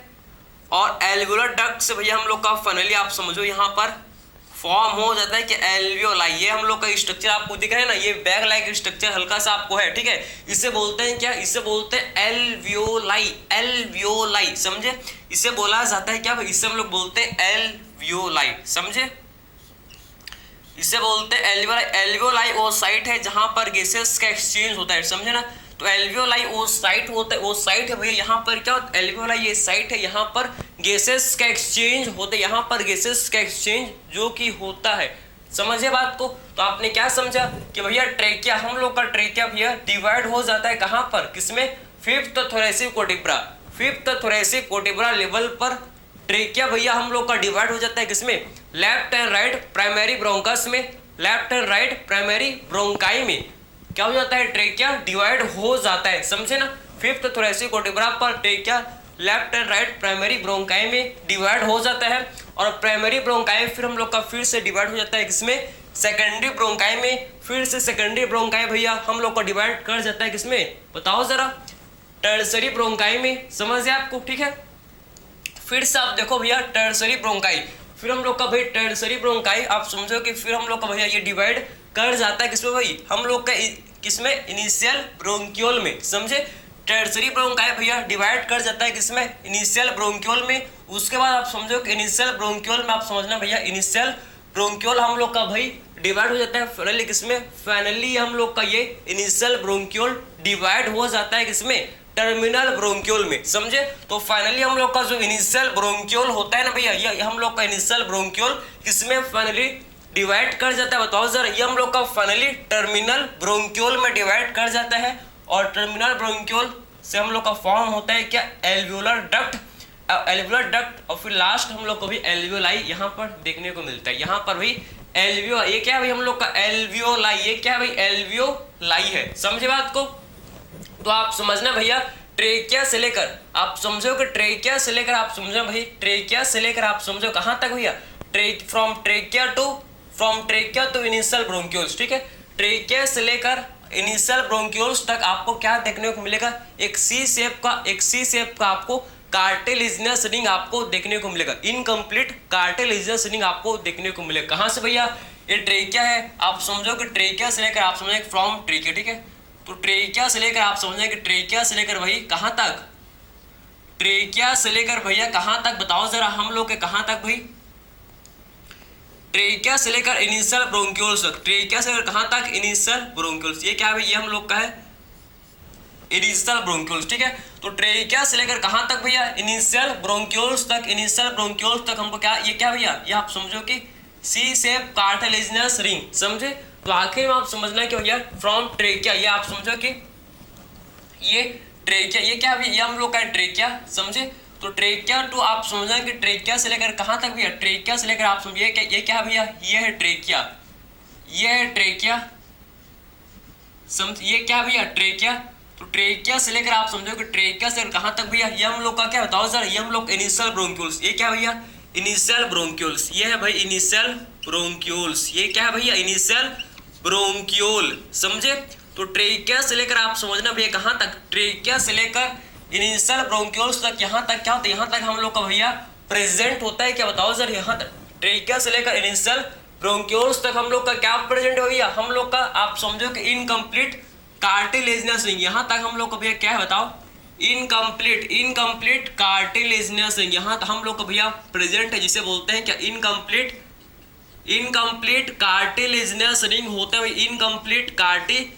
और एल्वियोलर डक्ट से भैया हम लोग का फाइनली आप समझो यहाँ पर फॉर्म हो जाता है कि एल्वियोलाई, ये हम लोग का स्ट्रक्चर आपको दिख रहा है ना, ये बैग लाइक स्ट्रक्चर हल्का सा आपको है, ठीक है। इसे बोलते हैं क्या, इसे बोलते हैं एल्वियोलाई, एल्वियोलाई, समझे। इसे बोला जाता है क्या भाई, इसे हम लोग बोलते हैं एल्वियोलाई, समझे। इसे बोलते हैं एल्वियोलाई, एल्वियोलाई वो साइट है जहां पर गैसेस का एक्सचेंज होता है, समझे ना। तो एल्वियोलाई वो साइट होता है, वो साइट है भैया यहाँ पर क्या होता है, एल्वियोलाई ये साइट है यहाँ पर गैसेस का एक्सचेंज होता है, यहाँ पर गैसेस का एक्सचेंज जो कि होता है, समझे बात को। तो आपने क्या समझा कि भैया ट्रेकिया, हम लोग का ट्रेकिया भैया डिवाइड हो जाता है कहाँ पर, किसमें, fifth thoracic vertebra, fifth thoracic vertebra level पर ट्रेकिया भैया हम लोग का डिवाइड हो जाता है किसमें, left and right primary bronchus में, left and right primary bronchi में क्या हो जाता है, ट्रेकिया डिवाइड हो जाता है, समझे ना। फिफ्थ थोरेसिक वर्टिब्रा पर trachea left and right primary bronchi में डिवाइड हो जाता है। और प्राइमरी ब्रोंकाई फिर हम लोग का फिर से डिवाइड हो जाता है किसमें, सेकेंडरी ब्रोंकाई में। फिर से सेकेंडरी ब्रोंकाई भैया हम लोग का डिवाइड कर जाता है किसमें, बताओ जरा, टर्सरी ब्रोंकाई में, समझ गए आपको, ठीक है। फिर से आप देखो भैया टर्सरी ब्रोंकाई, फिर हम लोग का भाई टर्सरी ब्रोंकाई आप समझो कि फिर हम लोग का भैया ये डिवाइड कर जाता है किसमें भाई, हम लोग का किसमें, इनिशियल ब्रोंक्यूल में, समझे। टर्सरी ब्रोंकाई भैया डिवाइड कर जाता है किसमें, इनिशियल ब्रोंक्यूल में। उसके बाद आप समझो कि इनिशियल ब्रोंक्यूल में आप समझना भैया, इनिशियल ब्रोंक्यूल हम लोग का भाई डिवाइड हो जाता है फाइनली किसमें, फाइनली हम लोग का ये इनिशियल ब्रोंक्यूल डिवाइड हो जाता है किसमें, टर्मिनल ब्रोंक्यूल में, समझे। तो फाइनली हम लोग का जो इनिशियल ब्रोंक्यूल होता है ना भैया, ये हम लोग का इनिशियल ब्रोंक्यूल किसमें फाइनली डिवाइड कर जाता है, बताओ जरा। ये हम लोग का फाइनली टर्मिनल ब्रोंक्यूल में डिवाइड कर जाता है, और टर्मिनल ब्रोंक्यूल से हम लोग का फॉर्म होता है क्या, एल्वियोलर डक्ट, एल्वियोलर डक्ट, और फिर लास्ट हम लोग को भी एल्वियोलाई यहाँ पर देखने को मिलता है। यहाँ पर भी एल्वियो, ये क्या है भाई हम लोग का एल्वियोलाई, ये क्या है भाई एल्वियोलाई है, समझे बात को। तो आप समझना भैया ट्रेकिया से लेकर, आप समझो कि ट्रेकिया से लेकर आप समझो भाई, ट्रेकिया से लेकर आप समझो कहाँ तक भैया, from trachea to initial bronchioles, ठीक है। ट्रेकिया से लेकर इनिशियल ब्रोंक्यूल्स तक आपको क्या देखने को मिलेगा, एक सी शेप का आपको कार्टिलेजिनस रिंग आपको देखने को मिलेगा, इनकम्प्लीट कार्टिलेजिनस रिंग आपको देखने को मिलेगा। कहाँ से भैया, ये ट्रेकिया है, आप समझो कि ट्रेकिया से लेकर आप समझे फ्रॉम ट्रेकिया, ठीक है। तो ट्रेकिया से लेकर आप समझे कि ट्रेकिया से लेकर भाई कहाँ तक, ट्रेकिया से लेकर भैया कहाँ तक बताओ जरा, हम लोग के कहाँ तक भाई, ट्रेकिया से लेकर इनिशियल ब्रोंक्यूल्स तक, ट्रेकिया से लेकर कहाँ तक, इनिशियल ब्रोंक्यूल्स, ये क्या है भाई, ये हम लोग का है इनिशियल ब्रोंक्यूल्स, ठीक है। तो ट्रेकिया से लेकर कहाँ तक भैया, इनिशियल ब्रोंक्यूल्स तक, इनिशियल ब्रोंक्यूल्स तक हमको क्या, ये क्या भैया, ये आप समझो कि सी शेप कार्टिलेजिनस रिंग, समझे। तो आखिर में आप समझना कि भैया फ्रॉम ट्रेकिया, ये आप समझो कि ये ट्रेकिया, ये क्या भैया, ये हम लोग का ट्रेकिया, समझे। तो ट्रेकिया टू आप समझना कि ट्रेकिया से लेकर कहाँ तक भैया, ट्रेकिया से लेकर आप समझिए कि ये क्या भैया, ये है ट्रेकिया, ये है ट्रेकिया, समझ, ये क्या भैया ट्रेकिया। तो ट्रेकिया से लेकर आप समझो कि ट्रेकिया से कहाँ तक भैया, ये हम लोग का क्या बताओ सर, ये हम लोग इनिशियल ब्रोंक्यूल्स, ये क्या भैया इनिशियल ब्रोंक्यूल्स, ये है भाई इनिशियल ब्रोंक्यूल्स, ये क्या है भैया इनिशियल ब्रोंक्यूल, समझे। तो ट्रेकिया से लेकर आप समझना भैया कहाँ तक, ट्रेकिया से लेकर इनिशियल ब्रोंक्यूल्स तक, यहाँ तक क्या होता है, यहाँ तक हम लोग का भैया प्रेजेंट होता है क्या बताओ सर, यहाँ तक ट्रेकिया से लेकर इनिशियल ब्रोंक्यूल्स तक हम लोग का क्या प्रेजेंट हो भैया, हम लोग का आप समझो कि इनकम्प्लीट कार्टिलेजिनस रिंग, यहाँ तक हम लोग का भैया क्या है बताओ, इनकम्प्लीट कार्टिलेजिनस रिंग, यहाँ तक हम लोग का भैया प्रेजेंट है, जिसे बोलते हैं क्या इनकम्प्लीट कार्टिलेजिनस रिंग होता है, इनकम्प्लीट कार्टिलेजिनस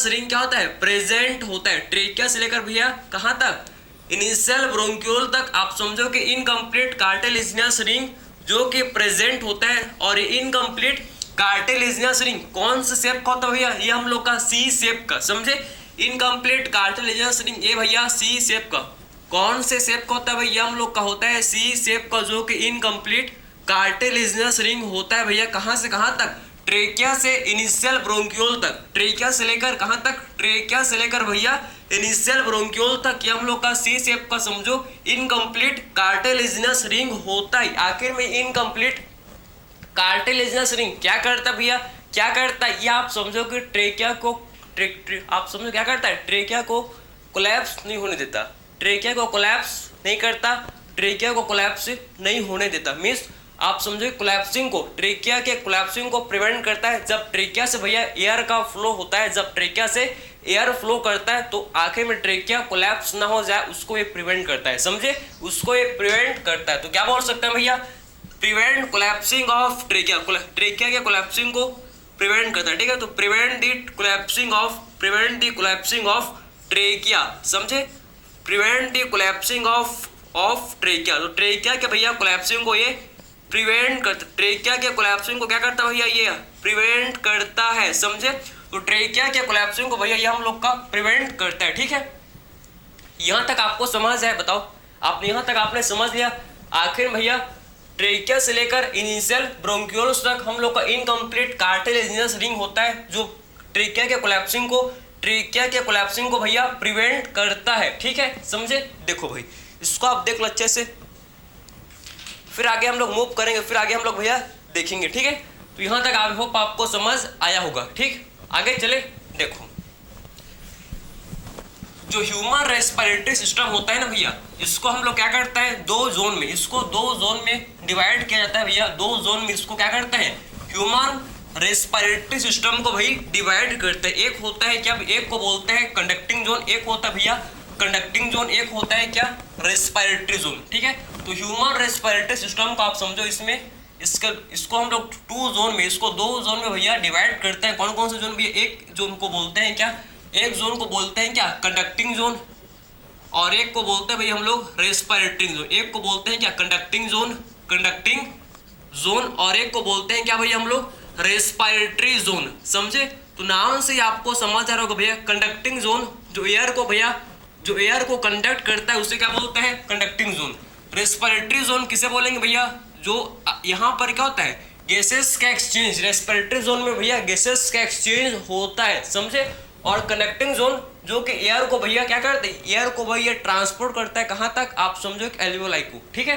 रिंग क्या होता है, प्रेजेंट होता है। ट्रेकिया से लेकर भैया कहाँ तक, इनिशियल ब्रोंक्यूल तक आप समझो कि इनकम्प्लीट कार्टिलेजिनस रिंग जो कि प्रेजेंट होता है, और इनकम्प्लीट कार्टिलेजिनस रिंग कौन से शेप का होता है भैया, ये हम लोग का सी शेप का, समझे। इनकम्प्लीट कार्टिलेजिनस रिंग ये भैया सी शेप का, कौन से शेप का होता है भैया, हम लोग का होता है सी शेप का, जो कि इनकम्प्लीट कार्टिलेजिनस रिंग होता है भैया कहाँ से कहाँ तक, ट्रेकिया से इनिशियल ब्रोंक्यूल तक, ट्रेकिया से लेकर कहाँ तक, ट्रेकिया से लेकर भैया इनिशियल ब्रोंक्यूल तक, ये हम लोग का सी शेप का समझो इनकम्प्लीट कार्टिलेजिनस रिंग होता है। आखिर में इनकम्प्लीट कार्टिलेजिनस रिंग क्या करता है भैया, क्या करता है, ये आप समझो कि ट्रेकिया को आप समझो क्या करता है, ट्रेकिया को कोलैप्स नहीं होने देता, ट्रेकिया को कोलैप्स नहीं करता, ट्रेकिया को कोलैप्स नहीं होने देता, मीन्स आप समझो कोलैप्सिंग को, ट्रेकिया के कोलैप्सिंग को प्रिवेंट करता है। जब ट्रेकिया से भैया एयर का फ्लो होता है, जब ट्रेकिया से एयर फ्लो करता है तो आखिर में ट्रेकिया कोलैप्स ना हो जाए, उसको ये प्रिवेंट करता है, समझे, उसको ये प्रिवेंट करता है। तो क्या बोल सकते हैं भैया, prevent collapsing of trachea, trachea के कोलैप्सिंग को प्रिवेंट करता है, ठीक है। तो prevent the collapsing of trachea, समझे, prevent the collapsing of trachea. तो ट्रेकिया के भैया कोलैप्सिंग को ये प्रिवेंट करता, ट्रेकिया के कोलैप्सिंग को क्या करता है भैया, ये प्रिवेंट करता है, समझे। तो ट्रेकिया के कोलैप्सिंग को भैया ये हम लोग का प्रिवेंट करता है, ठीक है। यहाँ तक आपको समझ है, बताओ आपने यहाँ तक आपने समझ लिया। आखिर भैया ट्रेकिया से लेकर इनिशियल ब्रोंक्यूल्स तक हम लोग का इनकम्प्लीट कार्टिलेजिनस रिंग होता है, जो ट्रेकिया के कोलैप्सिंग को भैया प्रिवेंट करता है, ठीक है, समझे। देखो भाई इसको आप देख लो अच्छे से, फिर आगे हम लोग मूव करेंगे, फिर आगे हम लोग भैया देखेंगे, ठीक है। तो यहाँ तक आई होप आपको समझ आया होगा, ठीक। आगे चले, देखो जो ह्यूमन रेस्पिरेटरी सिस्टम होता है ना भैया, इसको हम लोग क्या करते हैं, दो जोन में, इसको दो जोन में डिवाइड किया जाता है भैया। दो जोन में इसको क्या करते हैं, ह्यूमन रेस्पिरेटरी सिस्टम को भाई डिवाइड करते हैं। एक होता है क्या, एक को बोलते हैं कंडक्टिंग जोन, एक होता है भैया कंडक्टिंग जोन, एक होता है क्या, रेस्पिरेटरी जोन। ठीक है, तो ह्यूमन रेस्पिरेटरी सिस्टम को आप समझो इसमें इसको हम लोग टू जोन में, इसको दो जोन में भैया डिवाइड करते हैं। कौन कौन से जोन भैया, एक जोन को बोलते हैं क्या, एक जोन को बोलते हैं क्या कंडक्टिंग जोन, और एक को बोलते हैं भाई हम लोग रेस्पिरेटरी जोन। एक को बोलते हैं क्या कंडक्टिंग जोन, और एक को बोलते हैं क्या भाई हम लोग रेस्पिरेटरी जोन। समझे, तो नाम से ही आपको समझ आ रहा होगा भैया, कंडक्टिंग जोन जो एयर को कंडक्ट करता है उसे क्या बोलते हैं, कंडक्टिंग जोन। रेस्पिरेटरी जोन किसे बोलेंगे भैया, जो यहाँ पर क्या होता है, गैसेस का एक्सचेंज। रेस्पिरेटरी जोन में भैया गैसेस का एक्सचेंज होता है, समझे। और कनेक्टिंग जोन जो कि एयर को भैया क्या करते हैं, एयर को भैया ट्रांसपोर्ट करता है कहाँ तक, आप समझो कि एल्वियोलाई को। ठीक है,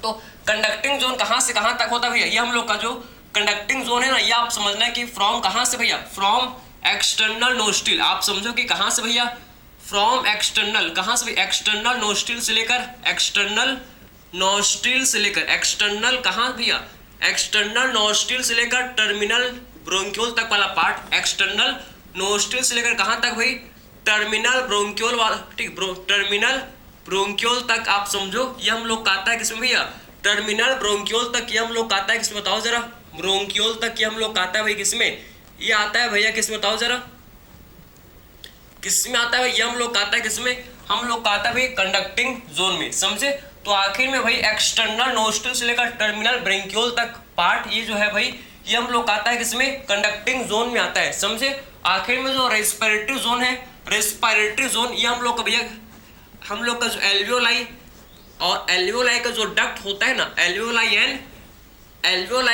तो कंडक्टिंग जोन कहाँ से कहाँ तक होता है भैया, ये हम लोग का जो कंडक्टिंग जोन है ना, ये आप समझना है कि फ्रॉम कहाँ से भैया, फ्रॉम एक्सटर्नल नोस्ट्रिल। आप समझो कि कहाँ से भैया, फ्रॉम एक्सटर्नल, कहाँ से भैया, एक्सटर्नल नोस्ट्रिल से लेकर, एक्सटर्नल कहाँ भैया, एक्सटर्नल नोस्ट्रिल से लेकर टर्मिनल ब्रोंक्यूल तक वाला पार्ट, एक्सटर्नल नोस्ट्रिल से लेकर कहाँ तक भाई, टर्मिनल ब्रोंक्यूल वाला, ठीक, टर्मिनल ब्रोंक्यूल तक आप समझो। ये हम लोग का आता है किसमें भैया, टर्मिनल ब्रोंक्यूल तक। ये हम लोग का आता है किसमें, बताओ जरा, ब्रोंक्यूल तक ये हम लोग का आता है भाई किसमें, ये आता है भैया किसमें, बताओ जरा किसमें आता है भाई, ये हम लोग का आता है किसमें, हम लोग का आता है भाई कंडक्टिंग जोन में। समझे, तो आखिर में भाई एक्सटर्नल नोस्ट्रिल से लेकर टर्मिनल ब्रोंक्यूल तक पार्ट, ये जो है भाई ये हम लोग का आता है किसमें, कंडक्टिंग जोन में आता है। समझे, आखिर में जो रेस्पिरेटरी जोन है, रेस्पिरेटरी जोन ये हम लोग का भैया, हम लोग का जो एल्वियोलाई और एल्वियोलाई का जो डक्ट होता है ना, एल्वियोलाई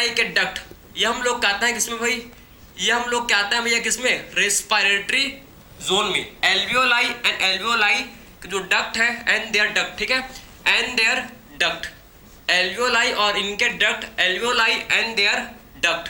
के डक्ट, ये हम लोग का आता है किसमें भाई, ये हम लोग क्या आता है भैया किसमें, रेस्पिरेटरी जोन में। एल्वियोलाई के जो डक्ट है एंड देयर डक्ट, ठीक है, एंड देयर डक्ट, एल्वियोलाई और इनके duct, alveoli and their duct,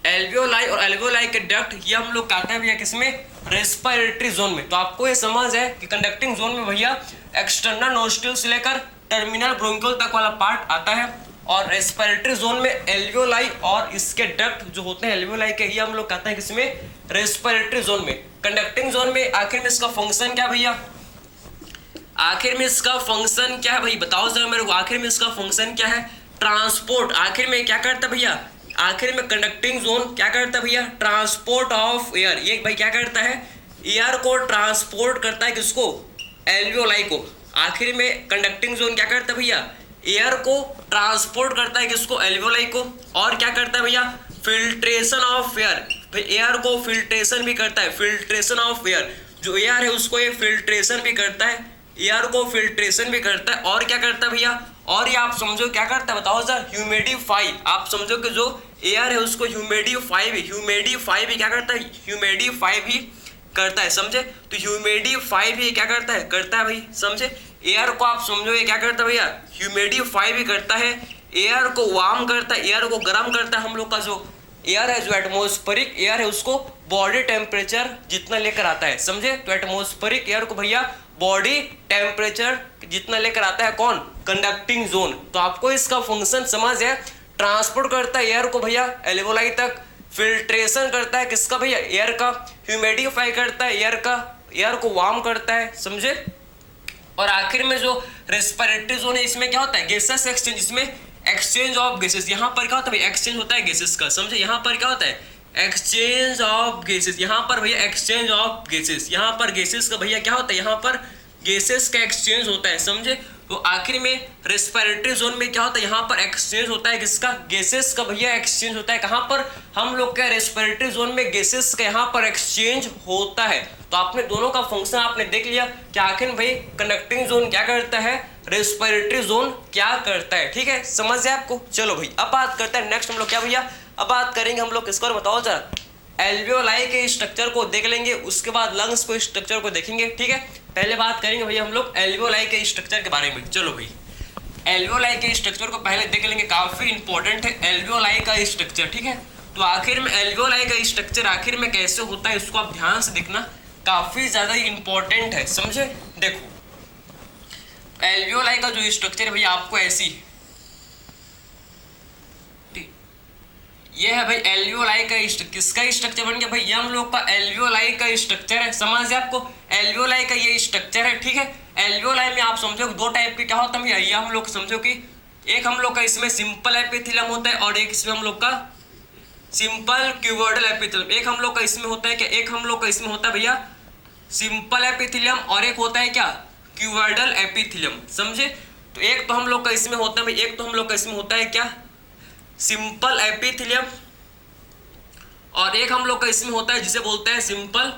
alveoli और एल्वियोलाई के डक्ट, ये हम लोग कहते हैं भैया किसमें, रेस्पिरेटरी जोन में। तो आपको ये समझ है कि कंडक्टिंग जोन में भैया एक्सटर्नल नोस्ट्रिल से लेकर टर्मिनल ब्रोंक्यूल तक वाला पार्ट आता है, और रेस्पिरेटरी जोन में एल्वियोलाई और इसके डक्ट जो होते हैं एल्वियोलाई के, ये हम लोग कहते हैं किसमें, रेस्पिरेटरी जोन में। कंडक्टिंग जोन में आखिर में इसका फंक्शन क्या भैया, आखिर में इसका फंक्शन क्या है भाई, बताओ जरा मेरे को, आखिर में इसका फंक्शन क्या है, ट्रांसपोर्ट। आखिर में क्या करता है भैया, आखिर में कंडक्टिंग जोन क्या करता है भैया, ट्रांसपोर्ट ऑफ एयर। ये भाई क्या करता है, एयर को ट्रांसपोर्ट करता है किसको, एल्वियोलाई को। आखिर में कंडक्टिंग जोन क्या करता है भैया, एयर को ट्रांसपोर्ट करता है किसको, एल्वियोलाई को। और क्या करता है भैया, फिल्ट्रेशन ऑफ एयर, एयर को फिल्ट्रेशन भी करता है, फिल्ट्रेशन ऑफ एयर, जो एयर है उसको ये फिल्ट्रेशन भी करता है, एयर को फिल्ट्रेशन भी करता है। और क्या करता है भैया, और ये आप समझो क्या करता है, बताओ सर, ह्यूमिडिफाई। आप समझो कि जो एयर है उसको ह्यूमिडिफाई भी क्या करता है, ह्यूमिडिफाई भी करता है। समझे, तो ह्यूमिडिफाई भी क्या करता है भाई। समझे, एयर को आप समझो ये क्या करता है भैया, ह्यूमिडिफाई भी करता है, एयर को वार्म करता है, एयर को गर्म करता है। हम लोग का जो एयर है, जो एटमॉस्फेरिक एयर है, उसको बॉडी टेम्परेचर जितना लेकर आता है। समझे, तो एटमॉस्फेरिक एयर को भैया बॉडी टेम्परेचर जितना लेकर आता है कौन, कंडक्टिंग जोन। तो आपको इसका फंक्शन समझ है, ट्रांसपोर्ट करता है एयर को भैया एल्वियोलाई तक, फिल्ट्रेशन करता है किसका भैया, एयर का, ह्यूमिडिफाई करता है एयर का, एयर को वार्म करता है। समझे, और आखिर में जो रेस्पिरेटरी जोन है, इसमें क्या होता है, गैसेस एक्सचेंज, इसमें एक्सचेंज ऑफ गैसेस। यहाँ पर क्या होता है भैया, एक्सचेंज होता है गैसेस का। समझे, यहाँ पर क्या होता है, एक्सचेंज ऑफ गैसेस, यहाँ पर भैया एक्सचेंज ऑफ गैसेस, यहाँ पर गैसेस का भैया क्या होता है, यहाँ पर गैसेस का एक्सचेंज होता है। समझे, तो आखिर में रेस्पिरेटरी जोन में क्या होता है, यहाँ पर एक्सचेंज होता है किसका, गैसेस का भैया एक्सचेंज होता है। कहाँ पर, हम लोग का रेस्पिरेटरी जोन में गैसेस का यहाँ पर एक्सचेंज होता है। तो आपने दोनों का फंक्शन आपने देख लिया कि आखिर भाई कंडक्टिंग जोन क्या करता है, रेस्पिरेटरी जोन क्या करता है। ठीक है, समझ है आपको। चलो भाई, अब बात करते हैं नेक्स्ट हम लोग क्या भैया, अब बात करेंगे हम लोग किसको, और बताओ जरा, एल्वियोलाई के स्ट्रक्चर को देख लेंगे, उसके बाद लंग्स को स्ट्रक्चर को देखेंगे। ठीक है, पहले बात करेंगे भैया हम लोग एल्वियोलाई के स्ट्रक्चर के बारे में। चलो भाई, एल्वियोलाई के स्ट्रक्चर को पहले देख लेंगे, काफी इंपॉर्टेंट है एल्वियोलाई का स्ट्रक्चर। ठीक है, तो आखिर में एल्वियोलाई का स्ट्रक्चर आखिर में कैसे होता है, इसको आप ध्यान से देखना, काफी ज्यादा इंपॉर्टेंट है, समझे। देखो एल्वियोलाई का जो स्ट्रक्चर है भैया आपको ऐसी, ये है भाई एल्वियोलाई का किसका स्ट्रक्चर बन गया भाई, ये हम लोग का एल्वियोलाई का स्ट्रक्चर है। समझ आपको एल्वियोलाई का ये स्ट्रक्चर है, ठीक है। एल्वियोलाई में आप समझो दो टाइप के क्या होता है भैया, ये हम लोग समझो कि एक हम लोग का इसमें सिंपल एपिथेलियम होता है और एक इसमें हम लोग का सिंपल क्यूबॉइडल एपिथेलियम। एक हम लोग का इसमें होता है क्या, एक हम लोग का इसमें होता है भैया सिंपल एपिथेलियम और एक होता है क्या क्यूबॉइडल एपिथेलियम, समझे। तो एक तो हम लोग का इसमें होता है भाई, एक तो हम लोग का इसमें होता है क्या सिंपल एपिथेलियम और एक हम लोग का इसमें होता है जिसे बोलते हैं सिंपल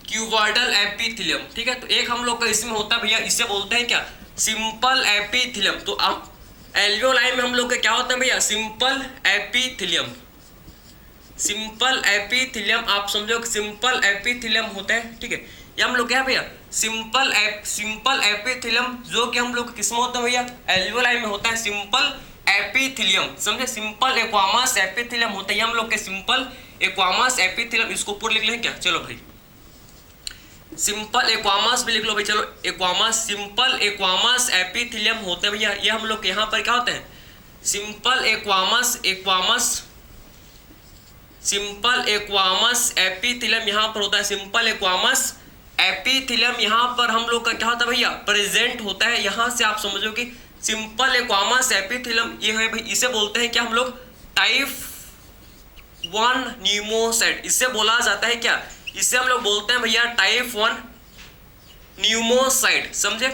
क्यूबॉइडल एपिथेलियम, ठीक है। तो एक हम लोग का इसमें होता है भैया इसे बोलते हैं क्या सिंपल एपिथेलियम। तो अब एल्वियोलाई में हम लोग का क्या होता है भैया सिंपल एपिथेलियम, सिंपल एपिथेलियम आप समझो सिंपल एपिथेलियम होता है, ठीक है। ये हम लोग क्या भैया सिंपल एपिथेलियम जो कि हम लोग किसमें होता है भैया एल्वियोलाई में होता है सिंपल एपिथेलियम, समझे। सिंपल एक्वामस एपिथेलियम होता है, हम लोग के सिंपल एक्वामस एपिथेलियम, इसको ऊपर लिख लें क्या, चलो भाई सिंपल एक्वामस भी लिख लो भाई, चलो एक्वामस सिंपल एक्वामस एपिथेलियम होता है भैया। ये हम लोग यहाँ पर क्या होता है सिंपल एक्वामस एपिथेलियम यहाँ पर होता है सिंपल एक्वामस एपिथेलियम। यहाँ पर हम लोग का क्या होता है भैया प्रेजेंट होता है। यहाँ से आप समझो कि सिंपल एक्वामस एपिथेलियम ये है भाई, इसे बोलते हैं क्या हम लोग टाइप 1 न्यूमोसाइट, इससे बोला जाता है क्या, इसे हम लोग बोलते हैं भैया टाइप 1 न्यूमोसाइट, समझे।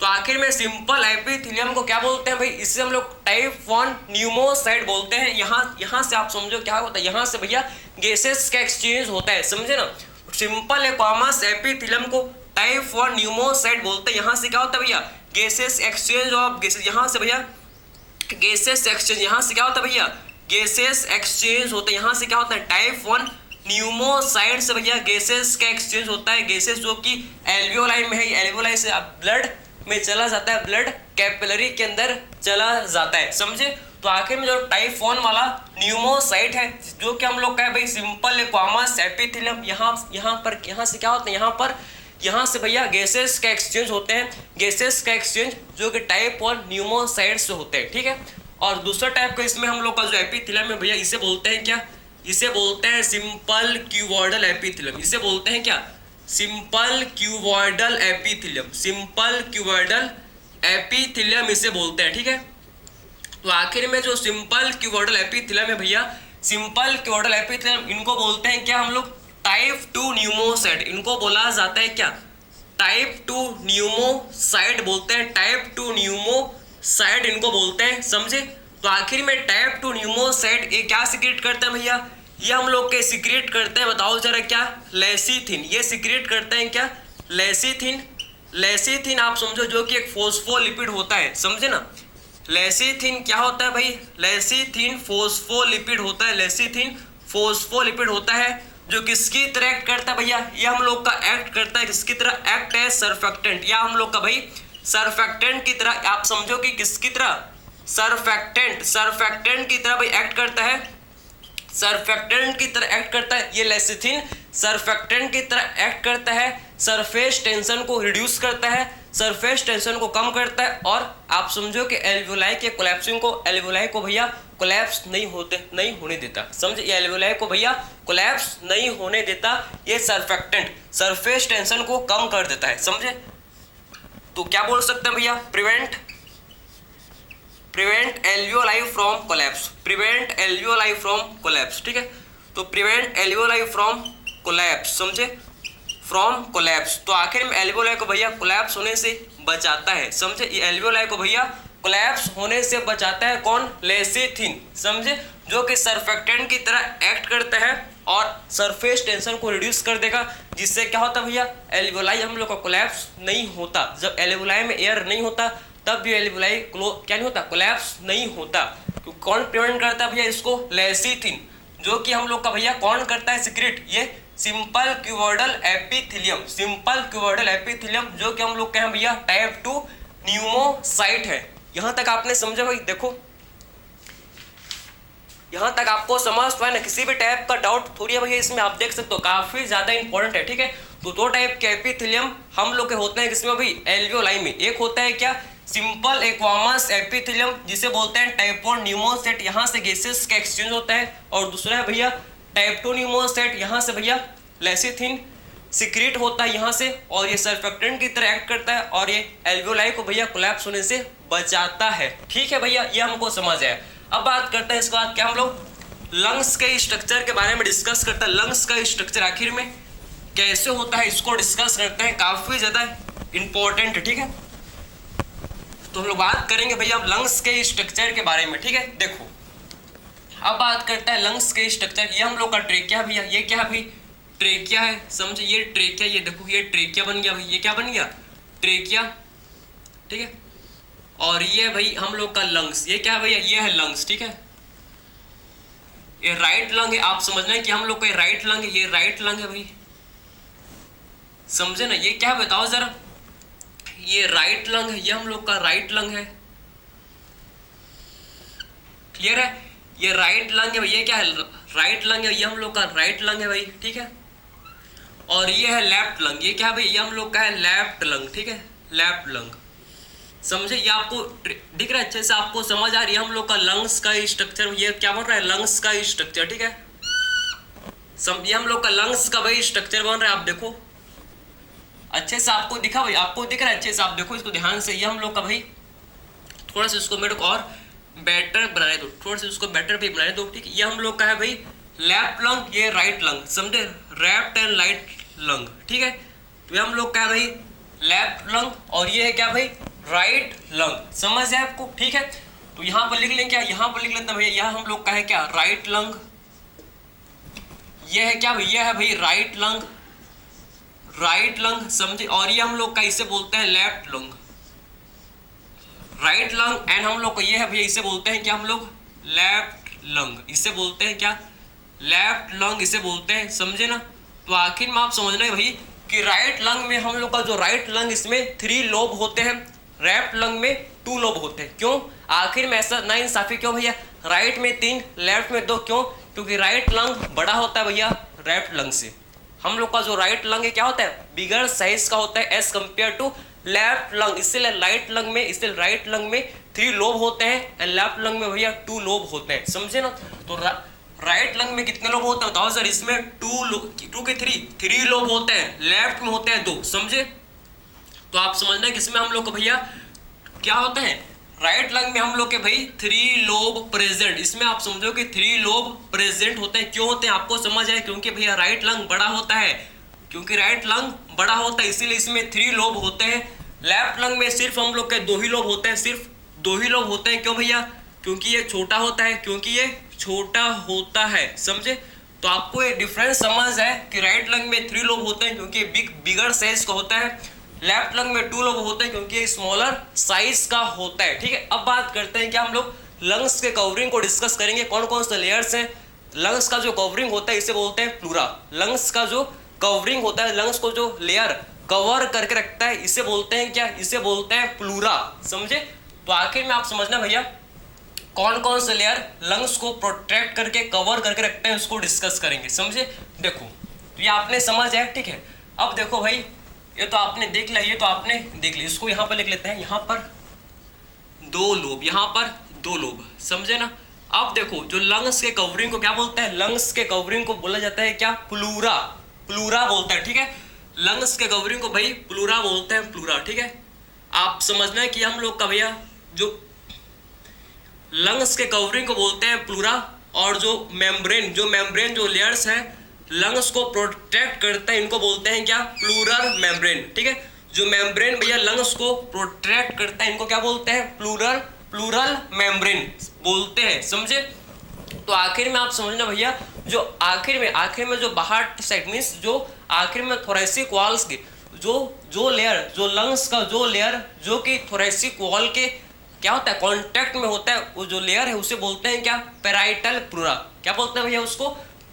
तो आखिर में सिंपल एपिथेलियम को क्या बोलते हैं भाई, इससे हम लोग टाइप 1 न्यूमोसाइट बोलते हैं। यहाँ से आप समझो क्या होता है, यहाँ से भैया गैसेस का एक्सचेंज होता है, समझे ना। सिंपल एक्वामस एपिथेलियम को टाइप 1 न्यूमोसाइट बोलते हैं। यहाँ से क्या होता है भैया गैसेस एक्सचेंज ऑफ गैसेस, यहाँ से भैया गैसेस एक्सचेंज, यहाँ से क्या होता है भैया गैसेस एक्सचेंज होता है। यहाँ से क्या होता है टाइप 1 न्यूमोसाइट से भैया गैसेस का एक्सचेंज होता है। गैसेस जो कि एल्वियोलाई में है, एल्वियोलाई से ब्लड में चला जाता है, ब्लड कैपिलरी के अंदर चला जाता है, समझे। तो आखिर में जो टाइप 1 वाला न्यूमोसाइट है जो कि हम लोग का है भाई सिंपल एक्वामस एपिथेलियम, यहाँ से क्या होता है यहाँ से भैया गैसेस का एक्सचेंज होते हैं, गैसेस का एक्सचेंज जो कि टाइप 1 न्यूमोसाइट से होते हैं, ठीक है। और दूसरा टाइप का इसमें हम लोग का जो एपिथेलियम है भैया इसे बोलते हैं क्या, इसे बोलते हैं सिंपल क्यूबॉइडल एपिथेलियम, इसे बोलते हैं क्या simple cuboidal epithelium, simple cuboidal epithelium इसे बोलते हैं, ठीक है। तो आखिर में जो सिंपल क्यूबॉइडल एपिथेलियम है भैया सिंपल क्यूबॉइडल एपिथेलियम, इनको बोलते हैं क्या हम लोग टाइप 2 न्यूमोसाइट, इनको बोला जाता है क्या टाइप 2 न्यूमोसाइट बोलते हैं, टाइप 2 न्यूमोसाइट इनको बोलते हैं, समझे। तो आखिर में टाइप 2 न्यूमोसाइट ये क्या सिक्रेट करते हैं भैया, ये हम लोग के सिक्रेट करते हैं, बताओ जरा क्या लेसिथिन, ये सिक्रेट करते हैं क्या लेसिथिन आप समझो जो कि एक फोस्फोलिपिड होता है, समझे ना। लेसिथिन क्या होता है भाई, लेसिथिन फोस्फोलिपिड होता है, लेसिथिन फोस्फोलिपिड होता है जो किसकी तरह एक्ट करता है भैया, ये हम लोग का एक्ट करता है किसकी तरह, एक्ट एज सर्फेक्टेंट, या हम लोग का भाई सर्फेक्टेंट की तरह, आप समझो कि किसकी तरह सर्फेक्टेंट की तरह भाई एक्ट करता है, सर्फेक्टेंट की तरह एक्ट करता है। ये लेसिथिन सर्फेक्टेंट की तरह एक्ट करता है, सरफेस टेंशन को रिड्यूस करता है, सरफेस टेंशन को कम करता है, और आप समझो कि एल्वियोलाई के कोलैप्सिंग को, एल्वियोलाई को भैया कोलैप्स नहीं होने देता, समझे। ये एल्वियोलाई को भैया कोलैप्स नहीं होने देता, ये सर्फेक्टेंट सरफेस टेंशन को कम कर देता है, समझे। तो क्या बोल सकते हैं भैया prevent alveoli from collapse, prevent alveoli from collapse, ठीक है। तो प्रिवेंट एल्वियोलाई फ्रॉम कोलैप्स, समझे, फ्रॉम कोलैप्स। तो आखिर में एल्वियोलाई को भैया कोलैप्स होने से बचाता है, समझे। ये एल्वियोलाई को भैया कोलैप्स होने से बचाता है कौन, लेसिथिन, समझे, जो कि सर्फेक्टेंट की तरह एक्ट करता है और सरफेस टेंशन को रिड्यूस कर देगा, जिससे क्या होता है भैया एल्वियोलाई हम लोग का कोलैप्स नहीं होता। जब एल्वियोलाई में एयर नहीं होता तब भी एल्वियोलाई क्या नहीं होता, कोलैप्स नहीं होता। तो कौन प्रिवेंट करता है भैया इसको, लेसिथिन, जो कि हम लोग का भैया कौन करता है सीक्रेट, ये simple cuboidal epithelium, simple cuboidal epithelium जो कि हम लोग के हैं भैया टाइप 2 न्यूमोसाइट है। यहाँ तक आपने समझा भाई, देखो यहाँ तक आपको समझ पाए ना, किसी भी टाइप का डाउट थोड़ी है भैया इसमें आप देख सकते हो, काफी ज्यादा इंपॉर्टेंट है, ठीक है। तो दो टाइप के एपिथेलियम हम लोग के होते हैं किसमें भाई, एल्वियोलाई में। एक होता है क्या, सिंपल एक्वामस एपिथेलियम जिसे बोलते हैं टाइप 1 न्यूमोसेट, यहाँ से गैसेस का एक्सचेंज होता है। और दूसरा है भैया टाइप 2 न्यूमोसेट, यहाँ से भैया लेसिथिन सिक्रीट होता है यहाँ से, और ये सर्फेक्टेंट की तरह एक्ट करता है और ये एल्वियोलाई को भैया कोलैप्स होने से बचाता है। ठीक है भैया, ये हमको समझ आया। अब बात करते हैं इसके बाद क्या, हम लोग लंग्स के स्ट्रक्चर के बारे में डिस्कस करते हैं। लंग्स का स्ट्रक्चर आखिर में कैसे होता है इसको डिस्कस करते हैं, काफी ज्यादा इंपॉर्टेंट है। ठीक है, तो हम लोग बात करेंगे भैया अब लंग्स के स्ट्रक्चर के बारे में। ठीक है, देखो अब बात करते हैं लंग्स के स्ट्रक्चर। ये हम लोग का ट्रेकिया भैया, ये क्या है भाई, ट्रेकिया है, समझे, ये ट्रेकिया, ये देखो ये ट्रेकिया बन गया भाई, ये क्या बन गया, ट्रेकिया। ठीक है, और ये भाई हम लोग का लंग्स, ये क्या है भैया, ये है लंग्स। ठीक है, ये राइट लंग है, आप समझना है कि हम लोग का राइट लंग है, ये राइट लंग है भाई, समझे ना, ये क्या है बताओ जरा, ये राइट लंग है, ये हम लोग का राइट लंग है, क्लियर है, ये राइट लंग है भाई, ये क्या है, राइट लंग है, ये हम लोग का राइट लंग है भाई। ठीक है, और ये है लेफ्ट लंग, ये क्या भाई, ये हम लोग का है लेफ्ट लंग। ठीक है, लेफ्ट लंग, समझे, ये आपको दिख रहा है अच्छे से, आपको समझ आ रही है हम लोग का लंग्स का स्ट्रक्चर, ये क्या बन रहा है, लंग्स का स्ट्रक्चर। ठीक है, ये हम लोग का लंग्स का भाई स्ट्रक्चर बन रहा है, आप देखो अच्छे से, आपको दिखा भाई, आपको दिख रहा है अच्छे से, आप देखो इसको ध्यान से, ये हम लोग का भाई, थोड़ा सा इसको मेरे को और बेटर बनाने दो, थोड़ा सा इसको बेटर भी बनाने दो। ठीक है, ये हम लोग का है भाई लेफ्ट लंग, ये राइट लंग, समझे, लेफ्ट एंड राइट लंग। ठीक है, तो ये हम लोग का है भाई लेफ्ट लंग, और ये है क्या भाई, राइट लंग, समझ है आपको। ठीक है, तो यहाँ पर लिख लें क्या, यहाँ पर लिख लेते हैं भैया, यह हम लोग का है क्या, राइट लंग, ये है क्या भैया, है भाई राइट लंग, राइट लंग, समझे, और ये हम लोग का इसे बोलते हैं left lung, right lung, and हम लोग को ये है भैया, इसे बोलते हैं क्या, हम लोग लेफ्ट लंग, इसे बोलते हैं क्या, लेफ्ट लंग, इसे बोलते हैं, समझे ना। तो आखिर में आप समझना है भाई कि राइट लंग में हम लोग का जो राइट लंग, इसमें 3 लोब होते हैं, लेफ्ट लंग में 2 लोब होते हैं। क्यों, आखिर में ऐसा ना इंसाफी क्यों भैया, राइट में 3 लेफ्ट में 2, क्यों, क्योंकि राइट लंग बड़ा होता है भैया लेफ्ट लंग से। हम लोग का जो राइट लंग है क्या होता है, बिगर साइज का होता है as compare to left lung, इसलिए राइट लंग में, इसलिए राइट लंग में 3 लोब होते हैं एंड लेफ्ट लंग में भैया 2 लोब होते हैं, समझे ना। तो राइट लंग में कितने लोब होते हैं बताओ सर, इसमें 2 के 3 लोब होते हैं, लेफ्ट में होते हैं 2, समझे। तो आप समझना कि इसमें हम लोग को भैया क्या होता है, राइट लंग में हम लोग के भाई 3 लोब प्रेजेंट, इसमें आप समझो कि 3 लोब प्रेजेंट होते हैं। क्यों होते हैं आपको समझ आए, क्योंकि भैया राइट लंग बड़ा होता है, क्योंकि राइट लंग बड़ा होता है इसीलिए इसमें 3 लोब होते हैं। लेफ्ट लंग में सिर्फ हम लोग के 2 ही लोब होते हैं, सिर्फ 2 ही लोब होते हैं। क्यों भैया, क्योंकि ये छोटा होता है, क्योंकि ये छोटा होता है, समझे। तो आपको ये डिफरेंस समझ है कि राइट लंग में 3 लोब होते हैं क्योंकि बिगर साइज का होता है, लेफ्ट लंग में 2 लोब होते हैं क्योंकि ये स्मॉलर साइज का होता है। ठीक है, अब बात करते हैं कि हम लोग लंग्स के कवरिंग को डिस्कस करेंगे, कौन कौन से लेयर्स हैं। लंग्स का जो कवरिंग होता है इसे बोलते हैं प्लूरा, लंग्स का जो कवरिंग होता है, लंग्स को जो लेयर कवर करके रखता है इसे बोलते हैं क्या, इसे बोलते हैं प्लूरा, समझे। तो आखिर में आप समझना भैया कौन कौन से लेयर लंग्स को प्रोटेक्ट करके कवर करके रखते हैं, उसको डिस्कस करेंगे, समझे। देखो तो ये आपने समझ है, ठीक है। अब देखो भाई ये तो आपने देख लिया, ये तो आपने देख लिया, इसको यहाँ पर लिख लेते हैं, यहाँ पर 2 लोब, यहाँ पर 2 लोब, समझे ना। अब देखो जो लंग्स के कवरिंग को क्या बोलते हैं, लंग्स के कवरिंग को बोला जाता है क्या, प्लूरा, प्लूरा बोलते हैं, ठीक है। लंग्स के कवरिंग को भाई प्लूरा बोलते हैं, प्लूरा, ठीक है। आप समझना है कि हम लोग का भैया जो लंग्स के कवरिंग को बोलते हैं प्लूरा, और जो मेम्ब्रेन जो लेयर्स हैं लंग्स को प्रोटेक्ट करता है इनको बोलते हैं क्या, प्लूरल मेम्ब्रेन, ठीक है। जो मेम्ब्रेन भैया लंग्स को प्रोटेक्ट करता है इनको क्या बोलते हैं, प्लूरल मेम्ब्रेन बोलते हैं, समझे। तो आखिर में आप समझना भैया जो आखिर में जो बाहर साइड मींस जो आखिर में थोरेसिक वॉल्स के जो लेयर, जो लंग्स का जो लेयर जो कि थोरेसिक वॉल के क्या होता है कांटेक्ट में होता है, वो जो लेयर है उसे बोलते हैं क्या, पेराइटल प्लूरा। क्या बोलते हैं भैया उसको,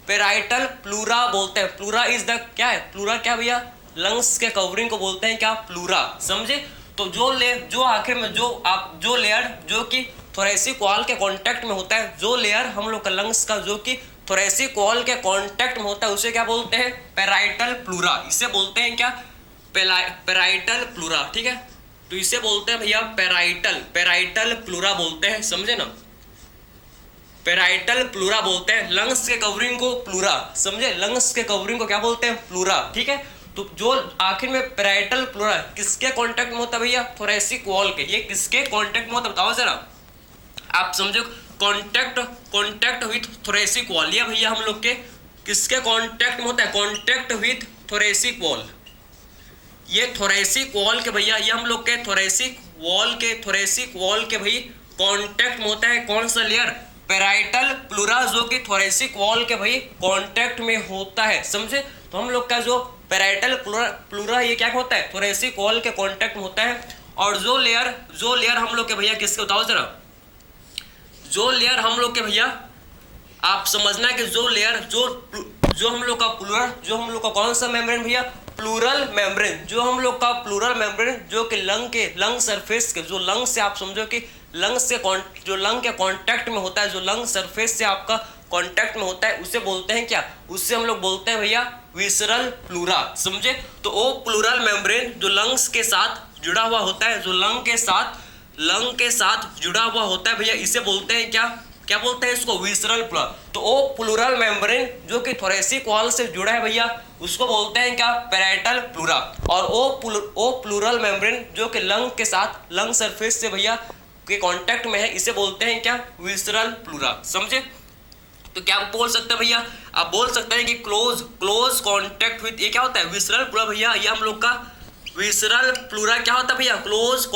पेराइटल प्लूरा बोलते हैं। प्लूरा इज द क्या है, प्लूरा क्या भैया, लंग्स के कवरिंग को बोलते हैं क्या, प्लूरा, समझे। तो जो आखिर में जो लेयर जो कि थोरेसिक वॉल के कांटेक्ट में होता है, जो लेयर हम लोग का लंग्स का जो कि थोरेसिक वॉल के कांटेक्ट में होता है उसे क्या बोलते हैं, पैराइटल प्लूरा। इसे बोलते हैं क्या, पैराइटल प्लूरा। ठीक है, तो इसे बोलते हैं भैया पैराइटल प्लूरा बोलते हैं, समझे ना, पैराइटल प्लूरा बोलते हैं। लंग्स के कवरिंग को प्लूरा, समझे, लंग्स के कवरिंग को क्या बोलते हैं, प्लूरा। ठीक है, तो जो आखिर में पैराइटल प्लूरा किसके कांटेक्ट में होता है भैया, थोरेसिक वॉल के। ये किसके कांटेक्ट में होता है बताओ जरा, आप समझो, कांटेक्ट विथ थोरेसिक वॉल। ये भैया हम लोग के किसके कांटेक्ट में होता है, कांटेक्ट विथ थोरेसिक वॉल। ये थोरेसिक वॉल के भैया, ये हम लोग के थोरेसिक वॉल के भाई कांटेक्ट में होता है कौन सा लेयर, पैराइटल प्लूरा, जो कि थोरेसिक वॉल के भाई कांटेक्ट में होता है, समझे। तो हम लोग का जो पैराइटल प्लूरा ये क्या होता है, थोरेसिक वॉल के कांटेक्ट में होता है। और जो लेयर हम लोग के भैया किसके, बताओ जरा, जो लेयर हम लोग के भैया, आप समझना कि जो लेयर जो हम लोग का प्लूरल, जो हम लोग का कौन सा मेम्ब्रेन भैया, प्लूरल मेम्ब्रेन, जो हम लोग का प्लूरल मेम्ब्रेन, जो कि लंग सरफेस के, जो लंग से आप समझो कि लंग से जो लंग के कांटेक्ट में होता है, जो लंग सरफेस से आपका कांटेक्ट में होता है, उसे बोलते हैं क्या, उससे हम लोग बोलते हैं भैया विसरल प्लूरा, समझे। तो वो प्लूरल मेम्ब्रेन जो लंग्स के साथ जुड़ा हुआ होता है, जो लंग के साथ जुड़ा हुआ होता है भैया, इसे बोलते हैं क्या बोलते हैं इसको, विसरल प्लूरा। तो वो प्लूरल मेम्ब्रेन जो कि थोरेसिक वॉल से जुड़ा है भैया, उसको बोलते हैं क्या, पैराइटल प्लूरा। और वो प्लूरल मेम्ब्रेन जो कि लंग के साथ, लंग सरफेस से भैया के कांटेक्ट में है, इसे बोलते हैं क्या, विसरल प्लूरा, समझे। तो क्या बोल सकते हैं भैया, आप बोल सकते हैं कि क्लोज कांटेक्ट विथ, ये क्या होता है, विसरल प्लूरा भैया। ये हम लोग का विसरल प्लूरा क्या होता है भैया, क्लोज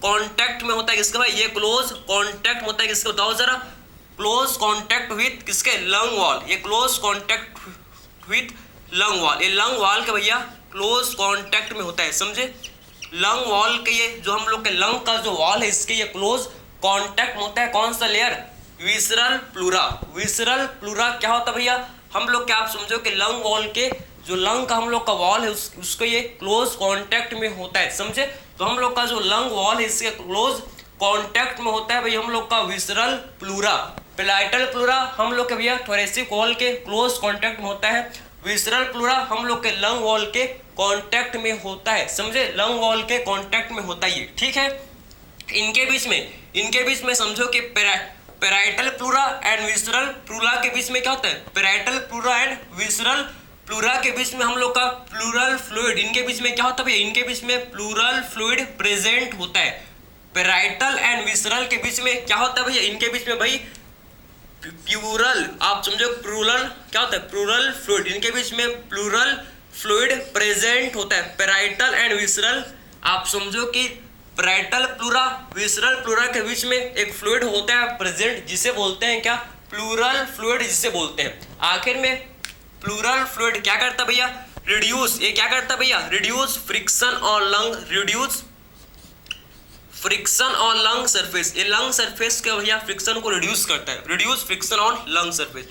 कांटेक्ट में होता है किसका भाई, ये क्लोज कांटेक्ट होता है किसका, बताओ जरा, क्लोज कांटेक्ट विथ किसके, लंग वॉल। ये close contact with lung wall, ये लंग वॉल का भैया क्लोज कांटेक्ट में होता है, समझे। लंग वॉल के ये जो हम लोग के लंग का जो वॉल है, इसके ये क्लोज कांटेक्ट में होता है कौन सा layer, visceral pleura. Visceral pleura क्या होता है भैया, हम लोग क्या आप समझो कि लंग वॉल के जो लंग का हम लोग का वॉल है, उसको ये क्लोज कांटेक्ट में होता है, समझे। तो हम लोग का जो लंग वॉल है, इसके क्लोज कांटेक्ट में होता है भैया हम लोग का विसरल प्लूरा। पैराइटल प्लूरा हम लोग के भैया थोरेसिक वॉल के क्लोज कांटेक्ट में होता है, विसरल प्लूरा हम लोग के लंग वॉल के कांटेक्ट में होता है, समझे, लंग वॉल के कांटेक्ट में होता है ये, ठीक है। इनके बीच में समझो कि parietal pleura and visceral pleura के बीच में क्या होता है, parietal pleura and visceral pleura के बीच में हम लोग का प्लूरल फ्लूइड, इनके बीच में क्या होता है भैया, इनके बीच में प्लूरल फ्लूइड प्रेजेंट होता है। पैराइटल एंड विसरल के बीच में क्या होता है भैया, इनके बीच में भाई प्लूरल, आप समझो प्लूरल क्या होता है, प्लूरल फ्लूइड, इनके बीच में प्लूरल फ्लूइड प्रेजेंट होता है। पैराइटल एंड विसरल, आप समझो कि पैराइटल प्लूरा विसरल प्लूरा के बीच में एक फ्लूइड होता है प्रेजेंट, जिसे बोलते हैं क्या, प्लूरल फ्लूइड जिसे बोलते हैं। आखिर में प्लूरल फ्लूइड क्या करता भैया, रिड्यूस, ये क्या करता भैया, रिड्यूस फ्रिक्शन और लंग सरफेस, ये लंग सरफेस के भैया फ्रिक्शन को रिड्यूस करता है, reduce friction on lung surface.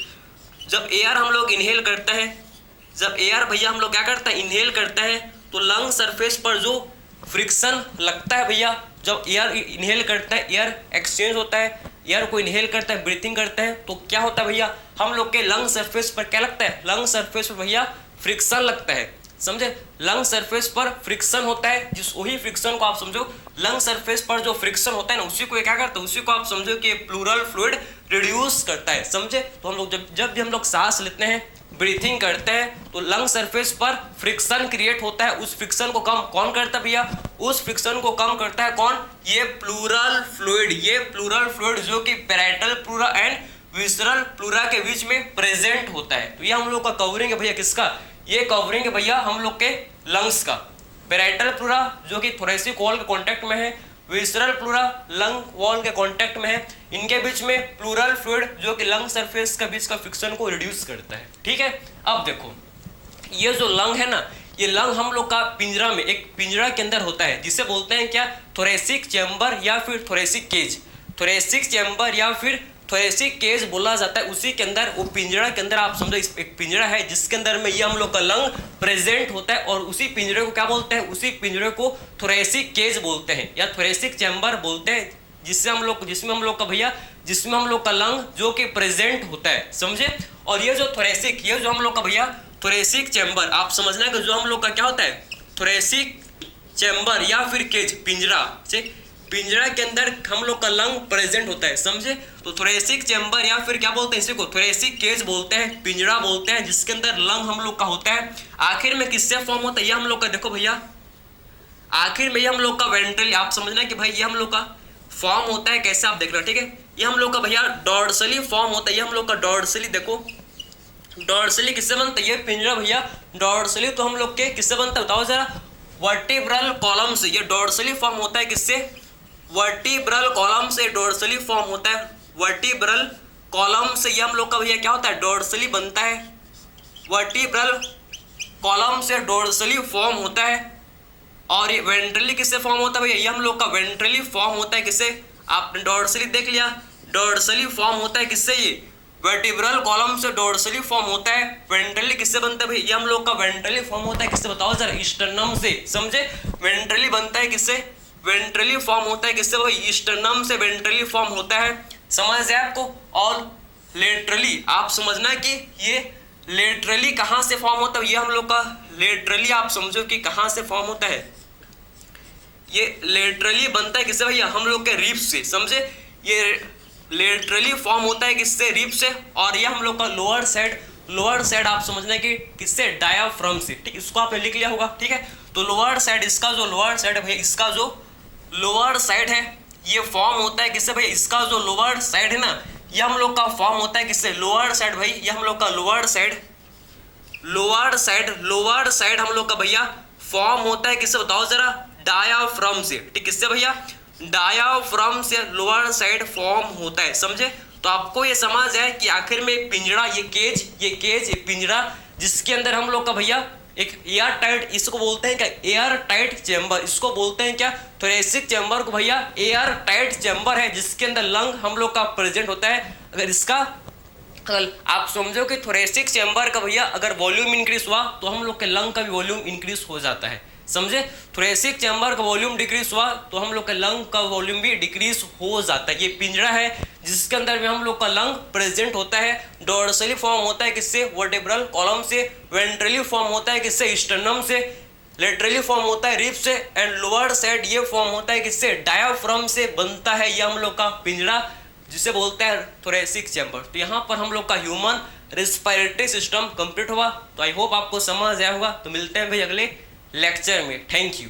जब एयर हम लोग इनहेल करते हैं, जब एयर भैया हम लोग क्या करता है, इनहेल करता है, तो लंग सरफेस पर जो फ्रिक्शन लगता है भैया, जब एयर इनहेल करता है, एयर एक्सचेंज होता है, एयर को इनहेल करता है, ब्रीथिंग करते हैं, तो क्या होता है भैया, हम लोग के लंग सरफेस पर क्या लगता है, लंग सरफेस पर भैया फ्रिक्शन लगता है, समझे। लंग सरफेस पर फ्रिक्शन होता है, जिस वही फ्रिक्शन को आप समझो, लंग सरफेस पर जो फ्रिक्शन होता है ना, उसी को क्या करता है, उसी को आप समझो कि प्लूरल फ्लूइड रिड्यूस करता है, समझे। तो हम लोग जब भी हम लोग सांस लेते हैं, ब्रीथिंग करते हैं, तो लंग सरफेस पर फ्रिक्शन क्रिएट होता है, उस फ्रिक्शन को कम कौन करता है भैया, उस फ्रिक्शन को कम करता है कौन, ये प्लूरल फ्लूइड। ये प्लूरल फ्लूइड जो कि parietal pleura and visceral pleura के बीच में प्रेजेंट होता है। तो ये हम लोग का कवरिंग है भैया किसका, ये कवरिंग है भैया हम लोग के लंग्स का। पैराइटल प्लूरा जो कि थोरेसिक वॉल के कांटेक्ट में है, विसरल प्लूरा लंग वॉल के कांटेक्ट में है, इनके बीच में प्लूरल फ्लूइड जो कि लंग सरफेस के बीच का फ्रिक्शन को रिड्यूस करता है, ठीक है। अब देखो, ये जो लंग है ना, ये लंग हम लोग का पिंजरा में, एक पिंजरा के अंदर होता है, जिसे बोलते हैं क्या, थोरेसिक चैम्बर या फिर थोरेसिक केज। थोरेसिक चैम्बर या फिर थोरेसिक केज बोला जाता है, उसी के अंदर वो पिंजरा के अंदर आप समझो एक पिंजरा है जिसके अंदर में ये हम लोग का लंग प्रेजेंट होता है, और उसी पिंजरे को क्या बोलते हैं, उसी पिंजरे को थोरेसिक केज बोलते हैं या थोरेसिक चैम्बर बोलते हैं, जिसमें हम लोग का भैया जिसमें हम लोग का लंग जो कि प्रेजेंट होता है, समझे। और ये जो थोरेसिक, ये जो हम लोग का भैया थोरेसिक चैम्बर, आप समझना है कि जो हम लोग का क्या होता है थोरेसिक चैम्बर या फिर केज, पिंजरा के अंदर हम लोग का लंग प्रेजेंट होता है, समझे। तो थोरेसिक चैम्बर या फिर क्या बोलते हैं इसी को थोरेसिक केज बोलते हैं, पिंजरा बोलते हैं, जिसके अंदर लंग हम लोग का होता है। आखिर में किससे फॉर्म होता है ये हम लोग का, देखो भैया आखिर में ये हम लोग का वेंट्रली, आप समझना है कि भाई ये हम लोग का फॉर्म होता है कैसे, आप देख रहे हो, ठीक है। ये हम लोग का भैया डॉर्सली फॉर्म होता है, ये हम लोग का डॉर्सली, देखो डॉर्सली किससे बनता है ये पिंजरा भैया, डॉर्सली तो हम लोग के किससे बनता है बताओ जरा, वर्टिब्रल कॉलम से। ये डॉर्सली फॉर्म होता है किससे, वर्टिब्रल कॉलम से डॉर्सली फॉर्म होता है, वर्टिब्रल कॉलम से ये हम लोग का भैया क्या होता है डॉर्सली बनता है, वर्टिब्रल कॉलम से डॉर्सली फॉर्म होता है। और ये वेंट्रली किससे फॉर्म होता है भैया, ये हम लोग का वेंट्रली फॉर्म होता है किससे, आपने डॉर्सली देख लिया, डॉर्सली फॉर्म होता है किससे, ये वर्टिब्रल कॉलम से डॉर्सली फॉर्म होता है। वेंट्रली किससे बनता है भैया, ये हम लोग का वेंट्रली फॉर्म होता है किससे बताओ जरा, स्टर्नम से, समझे। वेंट्रली बनता है किससे, वेंट्रली फॉर्म होता है किससे भाई, स्टर्नम से वेंट्रली फॉर्म होता है, समझ आया आपको। और लेटरली आप समझना कि ये लेटरली कहाँ से फॉर्म होता है, ये हम लोग का लेटरली आप समझो कि कहाँ से फॉर्म होता है, ये लेटरली बनता है किससे भैया, हम लोग के रिब्स से, समझे। ये लेटरली फॉर्म होता है किससे, रिब से। और ये हम लोग का लोअर साइड आप समझना कि किससे, डायाफ्राम से, ठीक, इसको आपने लिख लिया होगा, ठीक है। तो लोअर साइड, इसका जो लोअर साइड है भैया, इसका जो लोअर साइड है ये फॉर्म होता है किससे भैया, इसका जो लोअर साइड है ना ये हम लोग का फॉर्म होता है किससे, लोअर साइड भाई, ये हम लोग का लोअर साइड हम लोग का भैया फॉर्म होता है किससे बताओ जरा, डायाफ्राम से, ठीक, किससे भैया, डायाफ्राम से लोअर साइड फॉर्म होता है, समझे। तो आपको ये समझ है कि आखिर में पिंजरा, ये पिंजरा जिसके अंदर हम लोग का भैया एक एयर टाइट, इसको बोलते हैं क्या, एयर टाइट चैम्बर, इसको बोलते हैं क्या, थोरेसिक चैम्बर को भैया एयर टाइट चैम्बर है, जिसके अंदर लंग हम लोग का प्रेजेंट होता है। अगर आप समझो कि थोरेसिक चैम्बर का भैया अगर वॉल्यूम इंक्रीज हुआ तो हम लोग के लंग का भी वॉल्यूम इंक्रीज हो जाता है, समझे। थोरेसिक चैम्बर का वॉल्यूम डिक्रीज हुआ तो हम लोग के लंग का वॉल्यूम भी डिक्रीज हो जाता है। ये पिंजरा है जिसके अंदर में हम लोग का लंग प्रेजेंट होता है। डॉर्सली फॉर्म होता है किससे, वर्टिब्रल कॉलम से। वेंट्रली फॉर्म होता है किससे, स्टर्नम से। लेटरली फॉर्म होता है रिब से। एंड लोअर साइड ये फॉर्म होता है किससे, डायाफ्राम से बनता है ये हम लोग का पिंजरा, जिसे बोलते हैं थोरेसिक चैम्बर। तो यहाँ पर हम लोग का ह्यूमन रेस्पिरेटरी सिस्टम कंप्लीट हुआ। तो आई होप आपको समझ आया होगा। तो मिलते हैं भाई अगले लेक्चर में। Thank you.